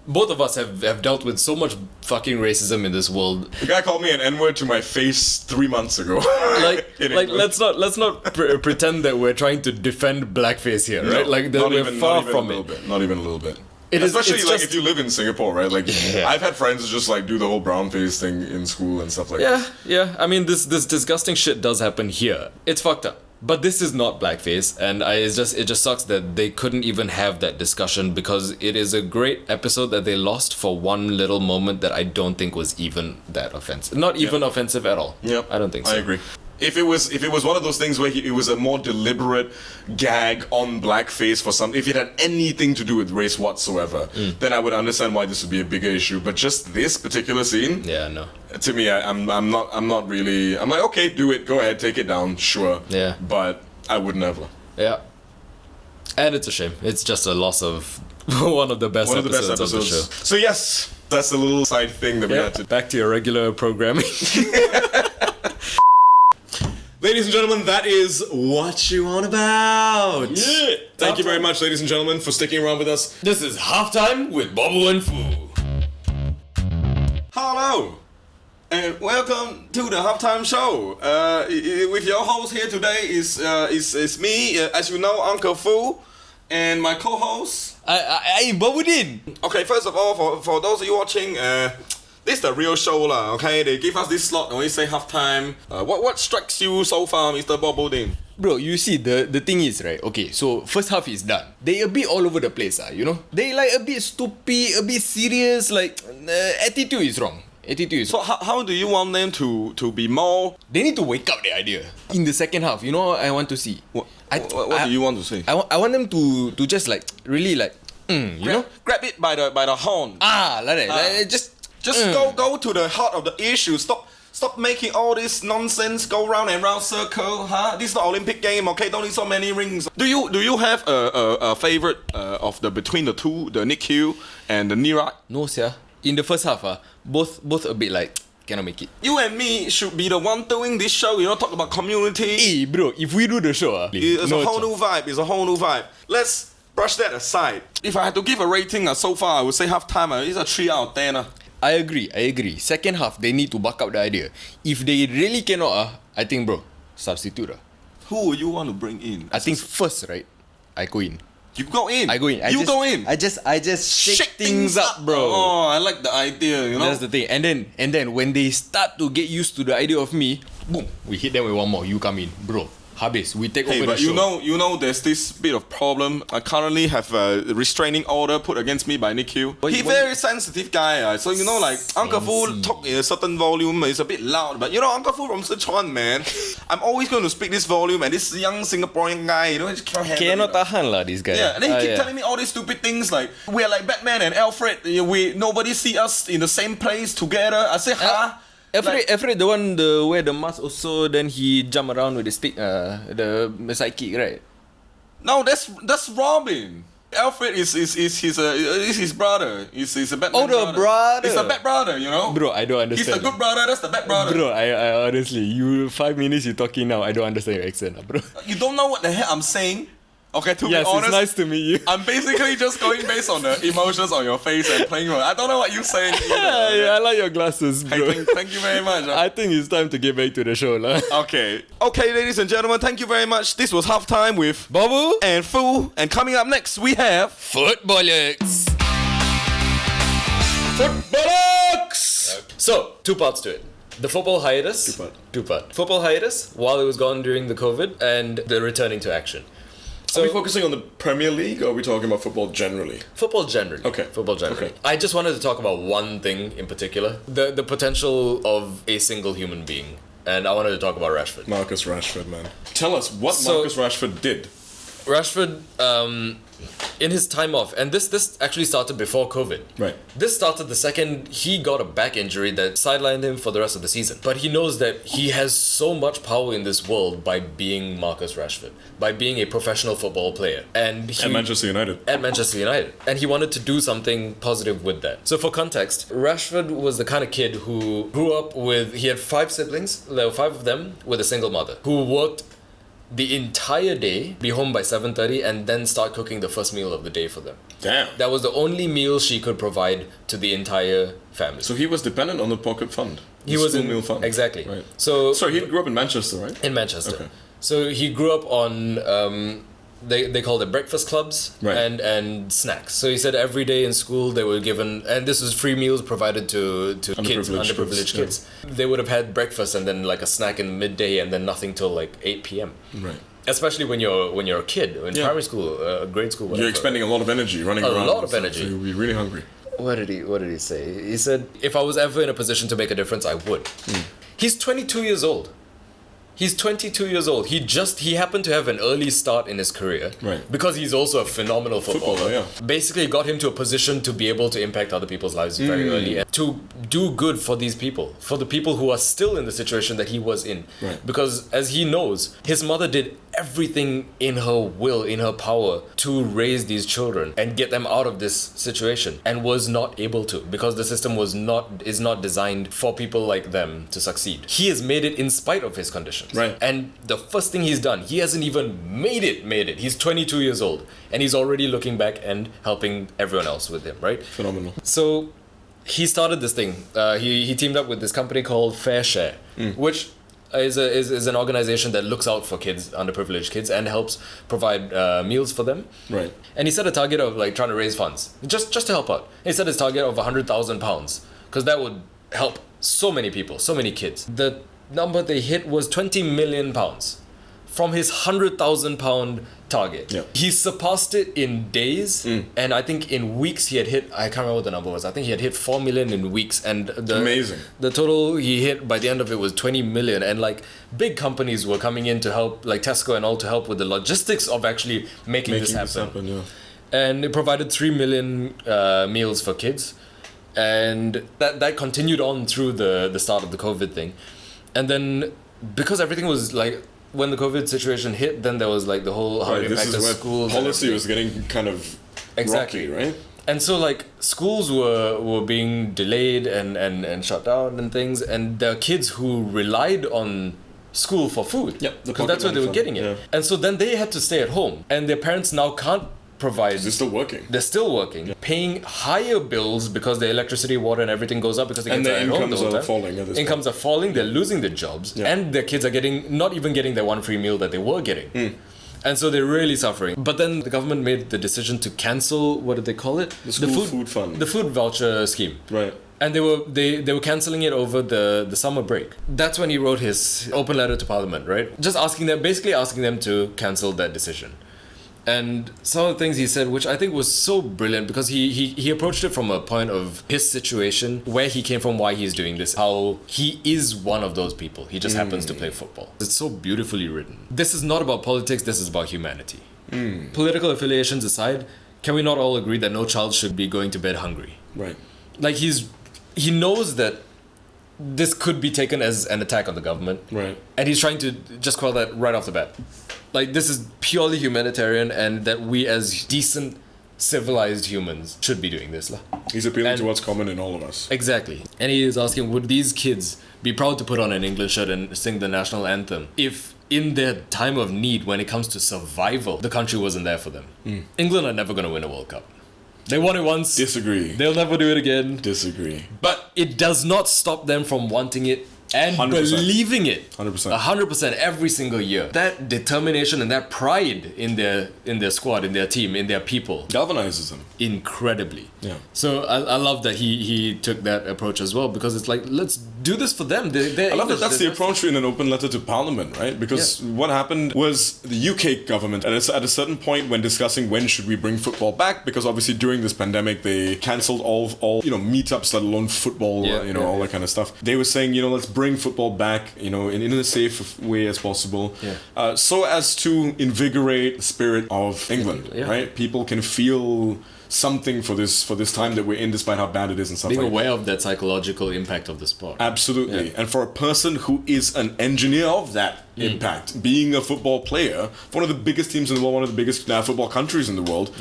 Both of us have dealt with so much fucking racism in this world. The guy called me an N-word to my face 3 months ago. like let's not pretend that we're trying to defend blackface here, right? Like we're far from it. Not even a little bit. Especially like just, if you live in Singapore, right? Like I've had friends just like do the whole brown face thing in school and stuff like that. Yeah. I mean, this disgusting shit does happen here. It's fucked up. But this is not blackface, and it just sucks that they couldn't even have that discussion because it is a great episode that they lost for one little moment that I don't think was even that offensive. Not even offensive at all. Yep. I don't think so. I agree. If it was one of those things where it was a more deliberate gag on blackface for some, if it had anything to do with race whatsoever, then I would understand why this would be a bigger issue. But just this particular scene, no. To me, I'm not really. I'm like, okay, do it, go ahead, take it down, sure. Yeah. But I would never. Yeah. And it's a shame. It's just a loss of one of the best episodes of the show. So yes, that's a little side thing that we had to. Back to your regular programming. Ladies and gentlemen, that is what you on about. Yeah. Thank you very much, ladies and gentlemen, for sticking around with us. This is Halftime with Bobbu Foo. Hello, and welcome to the Halftime Show. With your host here today is me, as you know, Uncle Fu, and my co-host. I Bobudin. Okay, first of all, for those of you watching, this is the real show lah. Okay, they give us this slot when we say halftime. What strikes you so far, Mr. Bobudin? Bro, you see, the thing is, right, okay, so first half is done. They a bit all over the place, you know? They like a bit stupid, a bit serious, like, attitude is wrong. So how do you want them to be more? They need to wake up the idea. In the second half, you know what I want to see? What do you want to see? I want them to just like, really like, you know? Grab it by the horn. Like that. Like, just go to the heart of the issue. Stop making all this nonsense. Go round and round circle. This is the Olympic game. Okay, don't need so many rings. Do you have a favorite of the between the two, the Nick Hill and the Nira? No, sir. In the first half, both a bit like cannot make it. You and me should be the one doing this show. You know, talk about community. Hey, bro, if we do the show, it's a whole new vibe. It's a whole new vibe. Let's brush that aside. If I had to give a rating so far, I would say halftime. It's a 3 out of 10. I agree. Second half, they need to back up the idea. If they really cannot, I think, bro, substitute. Who would you want to bring in? I think first, right, I go in. You go in. I go in. Go in. I just shake things up, bro. Oh, I like the idea, you know. That's the thing. And then when they start to get used to the idea of me, boom, we hit them with one more. You come in, bro. habis. We take Hey, over but the show. you know, there's this bit of problem. I currently have a restraining order put against me by Nick Hill. He's very sensitive guy, so you know, like Uncle Fu talk in a certain volume is a bit loud, but you know, Uncle Fu from Sichuan, man, I'm always going to speak this volume, and this young Singaporean guy, you know, he just can't handle it. Cannot tahan lah, this guy. Yeah, and then he keep telling me all these stupid things like we're like Batman and Alfred. Nobody see us in the same place together. I say, huh? Alfred, the one wear the mask also, then he jump around with the stick, the sidekick, right? No, that's Robin. Alfred is his brother. He's a Batman. Oh, the brother. He's a bad brother, you know. Bro, I don't understand. He's the good brother. That's the bad brother. Bro, I honestly, 5 minutes you talking now, I don't understand your accent, bro. You don't know what the hell I'm saying. Okay, to Yes, be honest, it's nice to meet you. I'm basically just going based on the emotions on your face and playing. I don't know what you're saying either. Yeah, I like your glasses, bro. Hey, thank you very much. I think it's time to get back to the show, lah. Okay, ladies and gentlemen, thank you very much. This was halftime with Bobbu and Foo, and coming up next we have Footbollocks. Footbollocks. So, 2 parts to it. The football hiatus. Two part. Football hiatus while it was gone during the COVID, and the returning to action. So, are we focusing on the Premier League, or are we talking about football generally? Football generally. Okay. Football generally. Okay. I just wanted to talk about one thing in particular. The potential of a single human being. And I wanted to talk about Rashford. Marcus Rashford, man. Tell us what So- Marcus Rashford did. Rashford, in his time off, and this actually started before COVID. Right. This started the second he got a back injury that sidelined him for the rest of the season. But he knows that he has so much power in this world by being Marcus Rashford, by being a professional football player. And he, At Manchester United. At Manchester United. And he wanted to do something positive with that. So for context, Rashford was the kind of kid who grew up with, he had 5 siblings, there were 5 of them, with a single mother, who worked the entire day, be home by 7:30, and then start cooking the first meal of the day for them. Damn. That was the only meal she could provide to the entire family. So he was dependent on the pocket fund. He was school in meal fund. exactly. Right. So Sorry, he grew up in Manchester, right? in Manchester. Okay. So he grew up on they called it breakfast clubs Right. and snacks. So he said every day in school they were given, and this was free meals provided to kids, underprivileged kids. They would have had breakfast and then like a snack in midday and then nothing till like 8 p.m. Right. Especially when you're a kid in primary school, grade school. Whatever. You're expending a lot of energy running around. lot of so energy. you'll be really hungry. What did he say? He said, if I was ever in a position to make a difference, I would. He's 22 years old. He's 22 years old. He happened to have an early start in his career. Right. Because he's also a phenomenal footballer. Yeah. Basically got him to a position to be able to impact other people's lives very early. And to do good for these people. For the people who are still in the situation that he was in. Right. Because as he knows, his mother did everything in her will, in her power, to raise these children and get them out of this situation, and was not able to, because the system is not designed for people like them to succeed. He has made it in spite of his conditions. Right. And the first thing he's done, he hasn't even made it. He's 22 years old, and he's already looking back and helping everyone else with him, right? Phenomenal. So he started this thing. He teamed up with this company called Fair Share, which is an organization that looks out for kids, underprivileged kids, and helps provide meals for them. Right. And he set a target of like trying to raise funds just to help out. He set his target of £100,000 because that would help so many people, so many kids. The number they hit was £20 million from his £100,000 target. Yeah. He surpassed it in days, and I think in weeks he had hit, I can't remember what the number was, I think he had hit 4 million in weeks, and Amazing. The total he hit by the end of it was 20 million, and like big companies were coming in to help, like Tesco and all, to help with the logistics of actually making this happen. Yeah. And it provided 3 million meals for kids, and that continued on through the start of the COVID thing. And then because everything was like, when the COVID situation hit, then there was like the whole how it impacted schools. Policy was getting kind of rocky, right? And so like schools were being delayed and shut down and things, and there are kids who relied on school for food. Yep, because that's where they were getting it. Yeah. And so then they had to stay at home, and their parents now can't provide. They're still working. They're still working, paying higher bills because the electricity, water, and everything goes up because the kids are at home the whole time. Falling at this Incomes are falling. They're losing their jobs, and their kids are not even getting their one free meal that they were getting. And so they're really suffering. But then the government made the decision to cancel, what did they call it? The school food fund. The food voucher scheme. Right. And they were cancelling it over the summer break. That's when he wrote his open letter to Parliament, right? Just basically asking them to cancel that decision. And some of the things he said, which I think was so brilliant, because he approached it from a point of his situation, where he came from, why he's doing this, how he is one of those people. He just happens to play football. It's so beautifully written. This is not about politics, this is about humanity. Political affiliations aside, can we not all agree that no child should be going to bed hungry? Right. Like, he knows that this could be taken as an attack on the government. Right. And he's trying to just quell that right off the bat. Like, this is purely humanitarian, and that we as decent, civilized humans should be doing this. He's appealing to what's common in all of us. Exactly. And he is asking, would these kids be proud to put on an English shirt and sing the national anthem if in their time of need, when it comes to survival, the country wasn't there for them? England are never going to win a World Cup. They won it once. Disagree. They'll never do it again. Disagree. But it does not stop them from wanting it and 100%. Believing it. 100%. 100% every single year. That determination and that pride in their squad, in their team, in their people Galvanizes them. incredibly. Yeah. So I love that he took that approach as well, because it's like, let's do this for them. I love that that's the approach in an open letter to Parliament, right? Because what happened was the UK government, and it's at a certain point when discussing when should we bring football back, because obviously during this pandemic they cancelled all meetups, let alone football, all that kind of stuff. They were saying, let's bring football back, in a safe way as possible, so as to invigorate the spirit of England, right? People can feel something for this time that we're in, despite how bad it is and stuff. Being like aware of that psychological impact of the sport. Absolutely. And for a person who is an engineer of that impact, being a football player for one of the biggest teams in the world, one of the biggest football countries in the world,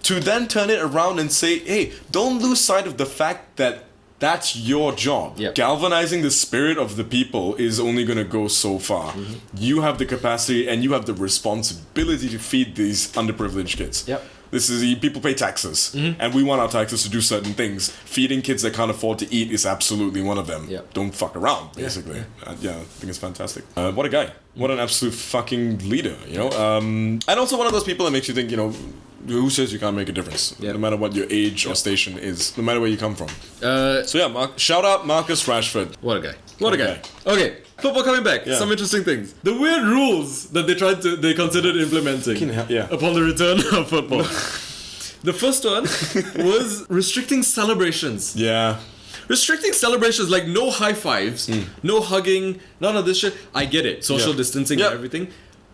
to then turn it around and say, hey, don't lose sight of the fact that that's your job. Galvanizing the spirit of the people is only going to go so far. You have the capacity and you have the responsibility to feed these underprivileged kids. This is, people pay taxes, and we want our taxes to do certain things. Feeding kids that can't afford to eat is absolutely one of them. Don't fuck around, basically. I think it's fantastic. What a guy. What an absolute fucking leader, And also one of those people that makes you think, who says you can't make a difference? No matter what your age or station is, no matter where you come from. Shout out Marcus Rashford. What a guy. What a guy. Okay, football coming back. Some interesting things. The weird rules that they considered implementing upon the return of football. The first one was restricting celebrations. Restricting celebrations, like no high fives, no hugging, none of this shit. I get it, social distancing and everything.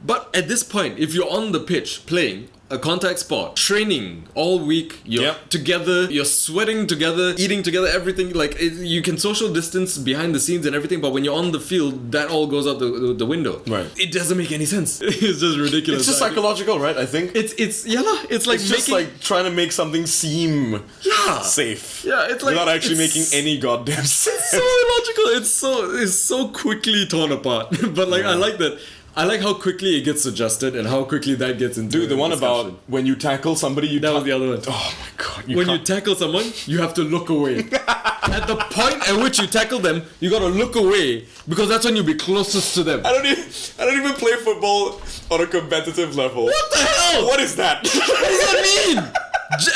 But at this point, if you're on the pitch playing a contact sport, training all week, you're together, you're sweating together, eating together, everything, like you can social distance behind the scenes and everything, but when you're on the field, that all goes out the window. Right. It doesn't make any sense. It's just ridiculous. It's just psychological, right? I think it's like just like trying to make something seem safe. It's like without actually making any goddamn sense. It's so illogical. It's so quickly torn apart. But like I like that. I like how quickly it gets adjusted and how quickly that gets into the one discussion. About when you tackle somebody, that was the other one. Oh my god! When you tackle someone, you have to look away. At the point at which you tackle them, you gotta look away because that's when you'll be closest to them. I don't even play football on a competitive level. What the hell? What is that? What does that mean?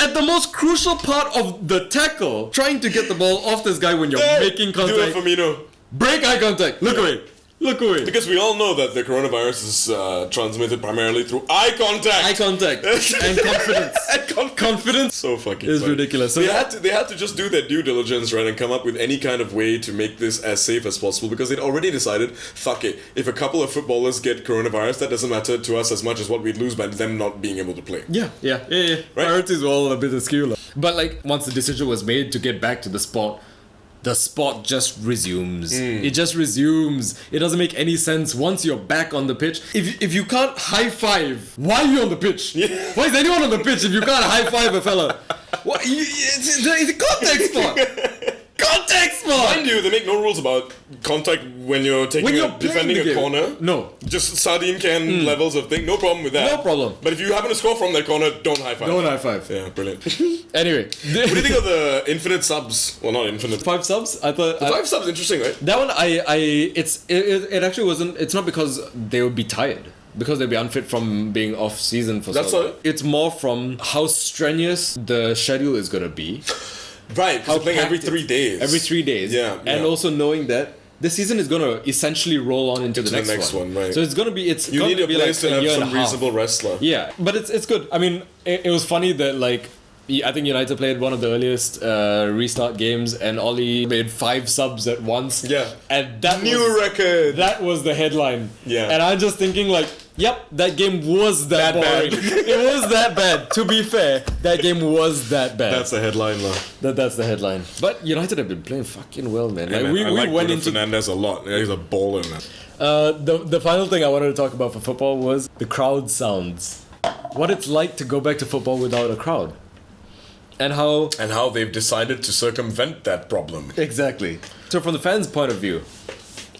At the most crucial part of the tackle, trying to get the ball off this guy when you're making contact. Do it for me, no. Break eye contact. Look away. Look away. Because we all know that the coronavirus is transmitted primarily through eye contact. Eye contact. And confidence. Confidence. So fucking It's funny. ridiculous. So they had to just do their due diligence, right, and come up with any kind of way to make this as safe as possible, because they'd already decided, fuck it, if a couple of footballers get coronavirus, that doesn't matter to us as much as what we'd lose by them not being able to play. Yeah. Right? Priorities were all a bit askew. But like, once the decision was made to get back to the sport just resumes. It just resumes. It doesn't make any sense once you're back on the pitch. If you can't high five, why are you on the pitch? Why is anyone on the pitch if you can't high five a fella? What? It's a contact sport. Contact sport! Mind you, they make no rules about contact when you're defending a corner. No. Just sardine can levels of thing. No problem with that. No problem. But if you happen to score from that corner, don't high five. Don't high five. Yeah, brilliant. Anyway. What do you think of the infinite subs? Well, not infinite. 5 subs? I thought... 5 subs, interesting, right? That one, it actually wasn't... It's not because they would be tired. Because they'd be unfit from being off season for That's so long. all. It's more from how strenuous the schedule is going to be. Right, because How they're playing every packed it- 3 days. Every 3 days. Yeah, And yeah. also knowing that the season is gonna essentially roll on into the next one. Right. So it's gonna be You need a be place like to a year have and some a half. reasonable wrestler. Yeah, but it's good. I mean, it was funny that like I think United played one of the earliest restart games, and Ollie made 5 subs at once. Yeah. And that New record. That was the headline. Yeah. And I'm just thinking like, yep, that game was that That boring. bad. It was that bad. To be fair, that game was that bad. That's the headline, though. That's the headline. But United have been playing fucking well, man. Like Man, we I like went Bruno into Fernandes a lot. He's a baller, man. the final thing I wanted to talk about for football was the crowd sounds. What it's like to go back to football without a crowd. And how they've decided to circumvent that problem. exactly. So from the fans' point of view,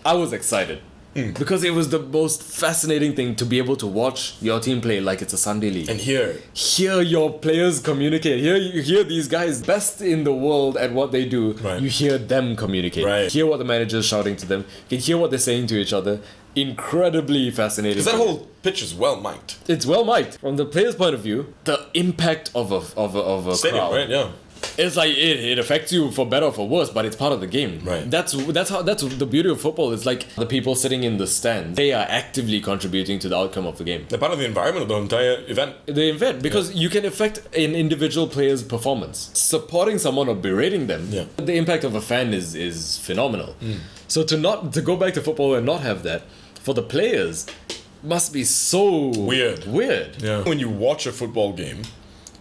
I was excited. Because it was the most fascinating thing to be able to watch your team play like it's a Sunday league. And here, Hear your players communicate. You hear these guys best in the world at what they do. Right. You hear them communicate. Right. Hear what the manager's shouting to them. You can hear what they're saying to each other. Incredibly fascinating. because that whole pitch is well mic'd. It's well mic'd. From the player's point of view, the impact of a Stadium, crowd. right? Yeah. It's like it affects you for better or for worse, but it's part of the game. Right. That's the beauty of football. It's like the people sitting in the stands, they are actively contributing to the outcome of the game. They're part of the environment of the entire event. The event, because you can affect an individual player's performance. Supporting someone or berating them, Yeah. the impact of a fan is phenomenal. So to go back to football and not have that, for the players, must be so Weird. Yeah. When you watch a football game,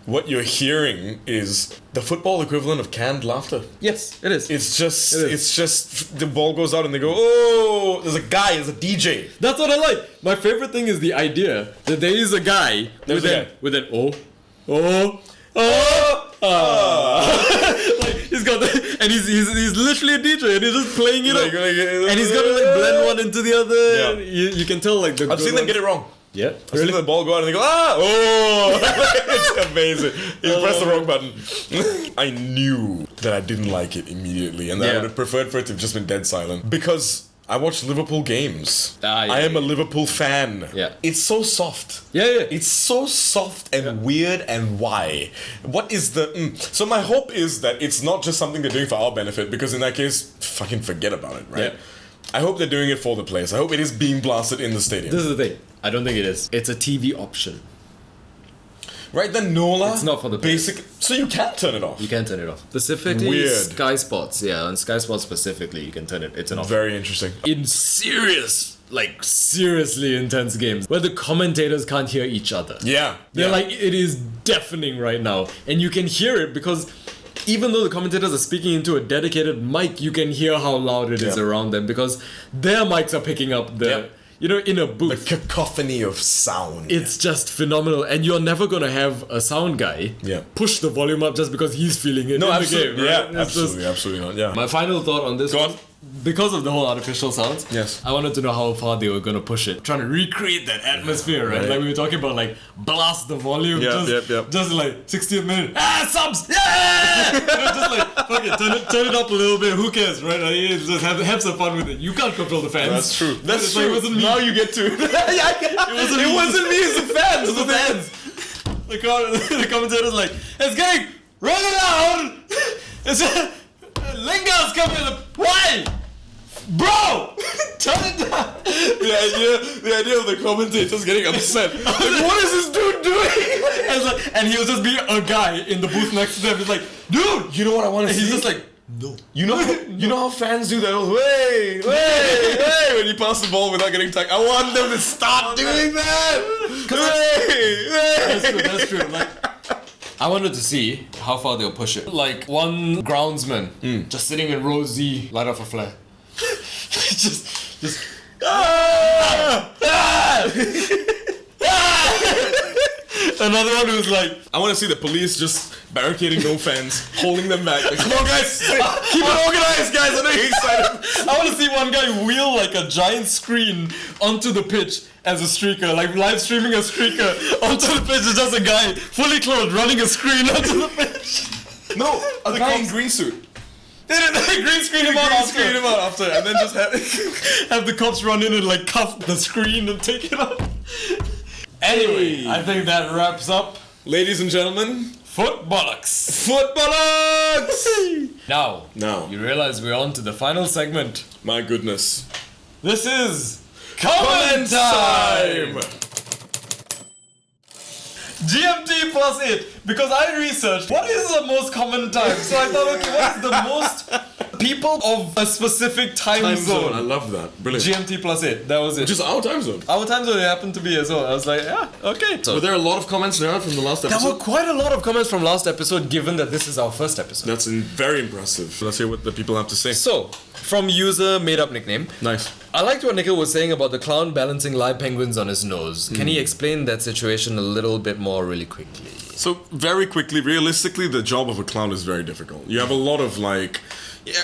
what you're hearing is the football equivalent of canned laughter. Yes, it is. It's just the ball goes out and they go, oh, there's a DJ. That's what I like. My favorite thing is the idea that there is a guy There's a guy. with an like he's got the, and he's literally a DJ and he's just playing it up. And he's gonna like blend one into the other. Yeah. You can tell like the I've seen them get it wrong. Yeah. I've seen the ball go out and they go, it's amazing. You pressed the wrong button. I knew that I didn't like it immediately and that I Yeah. would have preferred for it to have just been dead silent. Because I watch Liverpool games. Ah, yeah, I am yeah. a Liverpool fan. Yeah. It's so soft. Yeah. It's so soft and weird, and why? What is the... So my hope is that it's not just something they're doing for our benefit, because in that case, fucking forget about it, right? Yeah. I hope they're doing it for the players. I hope it is being blasted in the stadium. This is the thing. I don't think it is. It's a TV option. Right, then Nola... It's not for the basic... So you can't turn it off. You can turn it off. Specifically Weird. Sky Sports. Yeah, on Sky Sports specifically, you can turn it. It's an option. Very interesting. In seriously intense games where the commentators can't hear each other. Yeah. They're yeah. like, it is deafening right now. And you can hear it because even though the commentators are speaking into a dedicated mic, you can hear how loud it is Yeah. around them because their mics are picking up the, Yep. in a the booth. cacophony of sound. It's just phenomenal. And you're never going to have a sound guy Yeah. push the volume up just because he's feeling it no, in absolutely. the game. Right? Yeah, It's just- absolutely not. Yeah. My final thought on this Go was, on. because of the whole artificial sounds, Yes. I wanted to know how far they were going to push it. Trying to recreate that atmosphere, right? Right. Like we were talking about, like, blast the volume. Yeah, just, yep. just like 60th minute. Subs! Yeah! Just like, fuck it, turn it up a little bit. Who cares, right? Like, just have some fun with it. You can't control the fans. That's true. That's It's true. like, it wasn't me. Now you get to. it wasn't me. It's the fans. It was the fans. The commentator's like, it's getting really loud. It's Lingard's coming. Why? Bro! Turn it down! The idea of the commentators getting upset. Like, what is this dude doing? And he was just being a guy in the booth next to them. He's like, dude! You know what I want to And see? he's just like, no. You know how fans do that? Way, when you pass the ball without getting tagged. I want them to stop doing that. That's true. Like, I wanted to see how far they'll push it. Like, one groundsman just sitting in row Z, light off a flare. just another one who's like, I want to see the police just barricading no fans, holding them back. Like, come on, guys, keep it organized, guys. I know you're excited. I want to see one guy wheel like a giant screen onto the pitch as a streaker, like live streaming a streaker onto the pitch. It's just a guy fully clothed running a screen onto the pitch. No, a guy in green suit. They green screen him out after. And then just Have the cops run in and like cuff the screen and take it out. Anyway, I think that wraps up Ladies and gentlemen, Footbollocks. Footbollocks! Now, you realize we're on to the final segment. My goodness. This is comment time! GMT plus 8, because I researched what is the most common time. So I thought, okay, what is the most people of a specific time zone? I love that. Brilliant. GMT plus 8, that was it. Just our time zone. Our time zone happened to be as well. I was like, yeah, okay. So Were there a lot of comments now from the last episode? there were quite a lot of comments from last episode, given that this is our first episode. That's very impressive. Let's hear what the people have to say. So, from user made up nickname. Nice. I liked what Nikhil was saying about the clown balancing live penguins on his nose. Can he explain that situation a little bit more really quickly? So, very quickly, realistically, the job of a clown is very difficult. You have a lot of,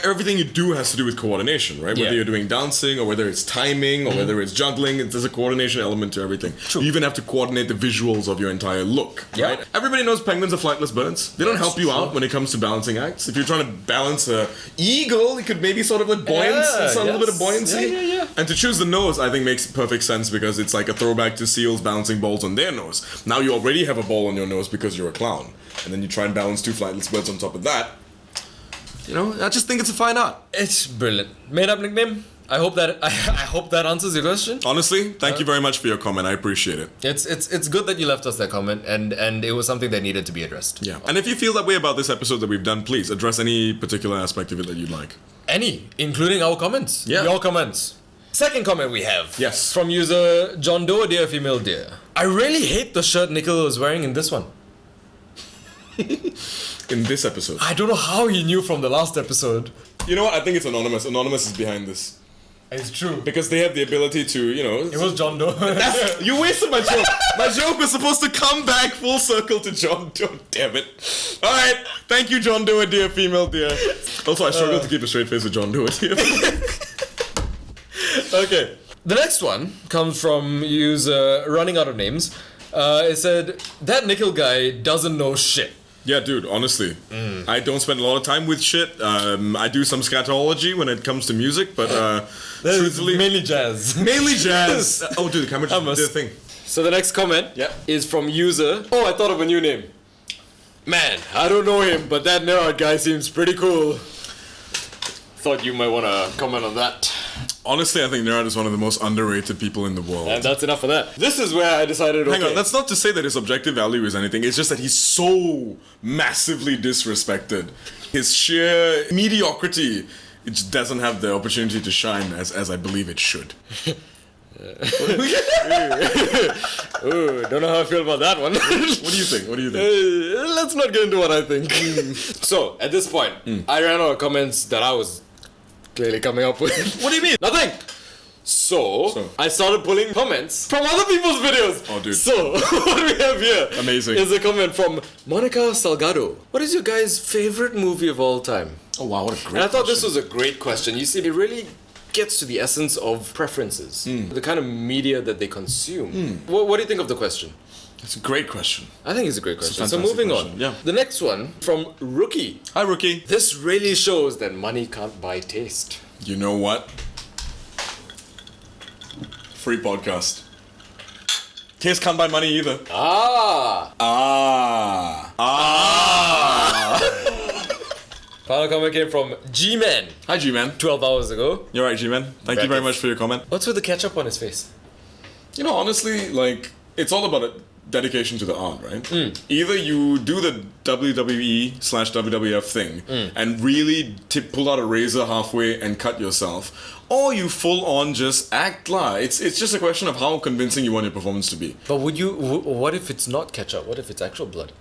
everything you do has to do with coordination, right? Yeah. Whether you're doing dancing, or whether it's timing, or whether it's juggling, there's a coordination element to everything. True. You even have to coordinate the visuals of your entire look, Yeah. right? Everybody knows penguins are flightless birds. They don't help you out when it comes to balancing acts. If you're trying to balance a eagle, it could maybe sort of like buoyancy, a little bit of buoyancy. Yeah. And to choose the nose, I think makes perfect sense because it's like a throwback to seals balancing balls on their nose. Now you already have a ball on your nose because you're a clown. And then you try and balance two flightless birds on top of that. You know, I just think it's a fine art. It's brilliant. Made up nickname. I hope that I hope that answers your question. Honestly, thank you very much for your comment. I appreciate it. It's good that you left us that comment, and it was something that needed to be addressed. Yeah. And if you feel that way about this episode that we've done, please address any particular aspect of it that you'd like. Any, including our comments. Yeah. Your comments. Second comment we have. Yes. From user John Doe, dear female dear. I really hate the shirt Nikhil was wearing in this one. In this episode. I don't know how he knew from the last episode. You know what? I think it's Anonymous. Anonymous is behind this. It's true. Because they have the ability to, you know... It was John Doe. You wasted my joke. My joke was supposed to come back full circle to John Doe. Damn it. Alright. Thank you, John Doe, dear female dear. Also, I struggle to keep a straight face with John Doe, dear. Okay. The next one comes from user running out of names. It said, that Nikhil guy doesn't know shit. Yeah, dude, honestly. I don't spend a lot of time with shit. I do some scatology when it comes to music, but truthfully... Mainly jazz. Mainly jazz. Oh, dude, the camera just did a thing. So the next comment is from user... Oh, I thought of a new name. Man, I don't know him, but that nerd guy seems pretty cool. Thought you might want to comment on that. Honestly, I think Nirad is one of the most underrated people in the world. And that's enough of that. This is where I decided, okay. Hang on, that's not to say that his objective value is anything. It's just that he's so massively disrespected. His sheer mediocrity, it just doesn't have the opportunity to shine as I believe it should. Ooh, don't know how I feel about that one. What do you think? Let's not get into what I think. So, at this point, I ran out of comments that I was clearly coming up with. What do you mean? Nothing! So, I started pulling comments from other people's videos. Oh, dude. So, what we have here Amazing. is a comment from Monica Salgado. What is your guys' favorite movie of all time? Oh, wow, what a great And I thought question. this was a great question. You see, it really gets to the essence of preferences, the kind of media that they consume. What do you think of the question? It's a great question. I think it's a great question. a So fantastic moving question, on. yeah. The next one from Rookie. Hi, Rookie. This really shows that money can't buy taste. You know what? Free podcast. Taste can't buy money either. Ah! Final comment came from G-Man. Hi, G-Man. 12 hours ago. You're right, G-Man. Thank you very much for your comment. What's with the ketchup on his face? You know, honestly, it's all about a dedication to the art, right? Either you do the WWE/WWF thing and really pull out a razor halfway and cut yourself, or you full on just act like it's just a question of how convincing you want your performance to be. But what if it's not ketchup? What if it's actual blood?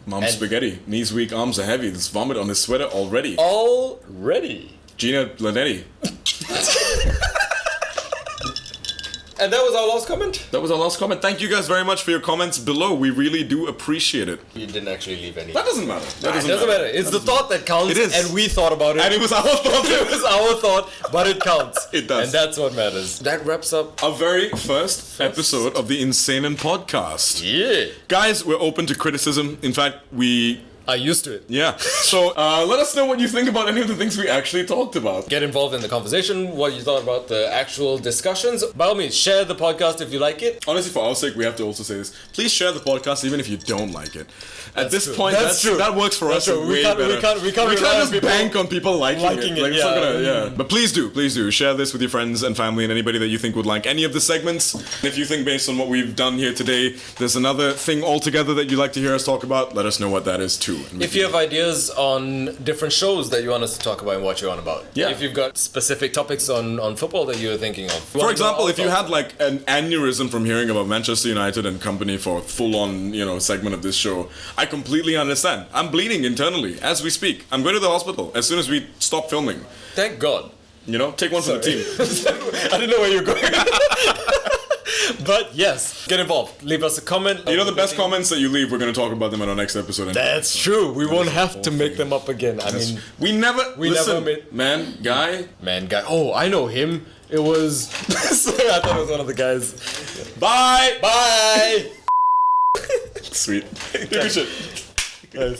Mom's spaghetti, knees weak, arms are heavy. There's vomit on his sweater already. Already. Gina Lanetti. And that was our last comment? That was our last comment. Thank you guys very much for your comments below. We really do appreciate it. You didn't actually leave any. That doesn't matter. It doesn't matter. It's the thought that counts. It is. And we thought about it. And it was our thought. It was our thought, but it counts. It does. And that's what matters. That wraps up Our very first episode of the Insenan podcast. Yeah. Guys, we're open to criticism. In fact, we I used to it. Yeah. So let us know what you think about any of the things we actually talked about. Get involved in the conversation, what you thought about the actual discussions. By all means, share the podcast if you like it. Honestly, for our sake, we have to also say this. Please share the podcast even if you don't like it. At this true. point, That's true. that works for us true. way better. We can't rely on just people bank on people liking it. Like, it's not yeah. gonna, But please do. Share this with your friends and family and anybody that you think would like any of the segments. If you think based on what we've done here today, there's another thing altogether that you'd like to hear us talk about, let us know what that is too. If you have ideas on different shows that you want us to talk about and what you're on about. Yeah. If you've got specific topics on football that you're thinking of. For example, if you had like an aneurysm from hearing about Manchester United and company for a full-on, segment of this show, I completely understand. I'm bleeding internally as we speak. I'm going to the hospital as soon as we stop filming. Thank God. Take one for the team. I didn't know where you're going. But yes, get involved. Leave us a comment. The best comments that you leave, we're going to talk about them in our next episode. That's true. We won't have to make them up again. We never made... Man, guy. Oh, I know him. It was... I thought it was one of the guys. Bye! Bye! Sweet. Good shit. Nice.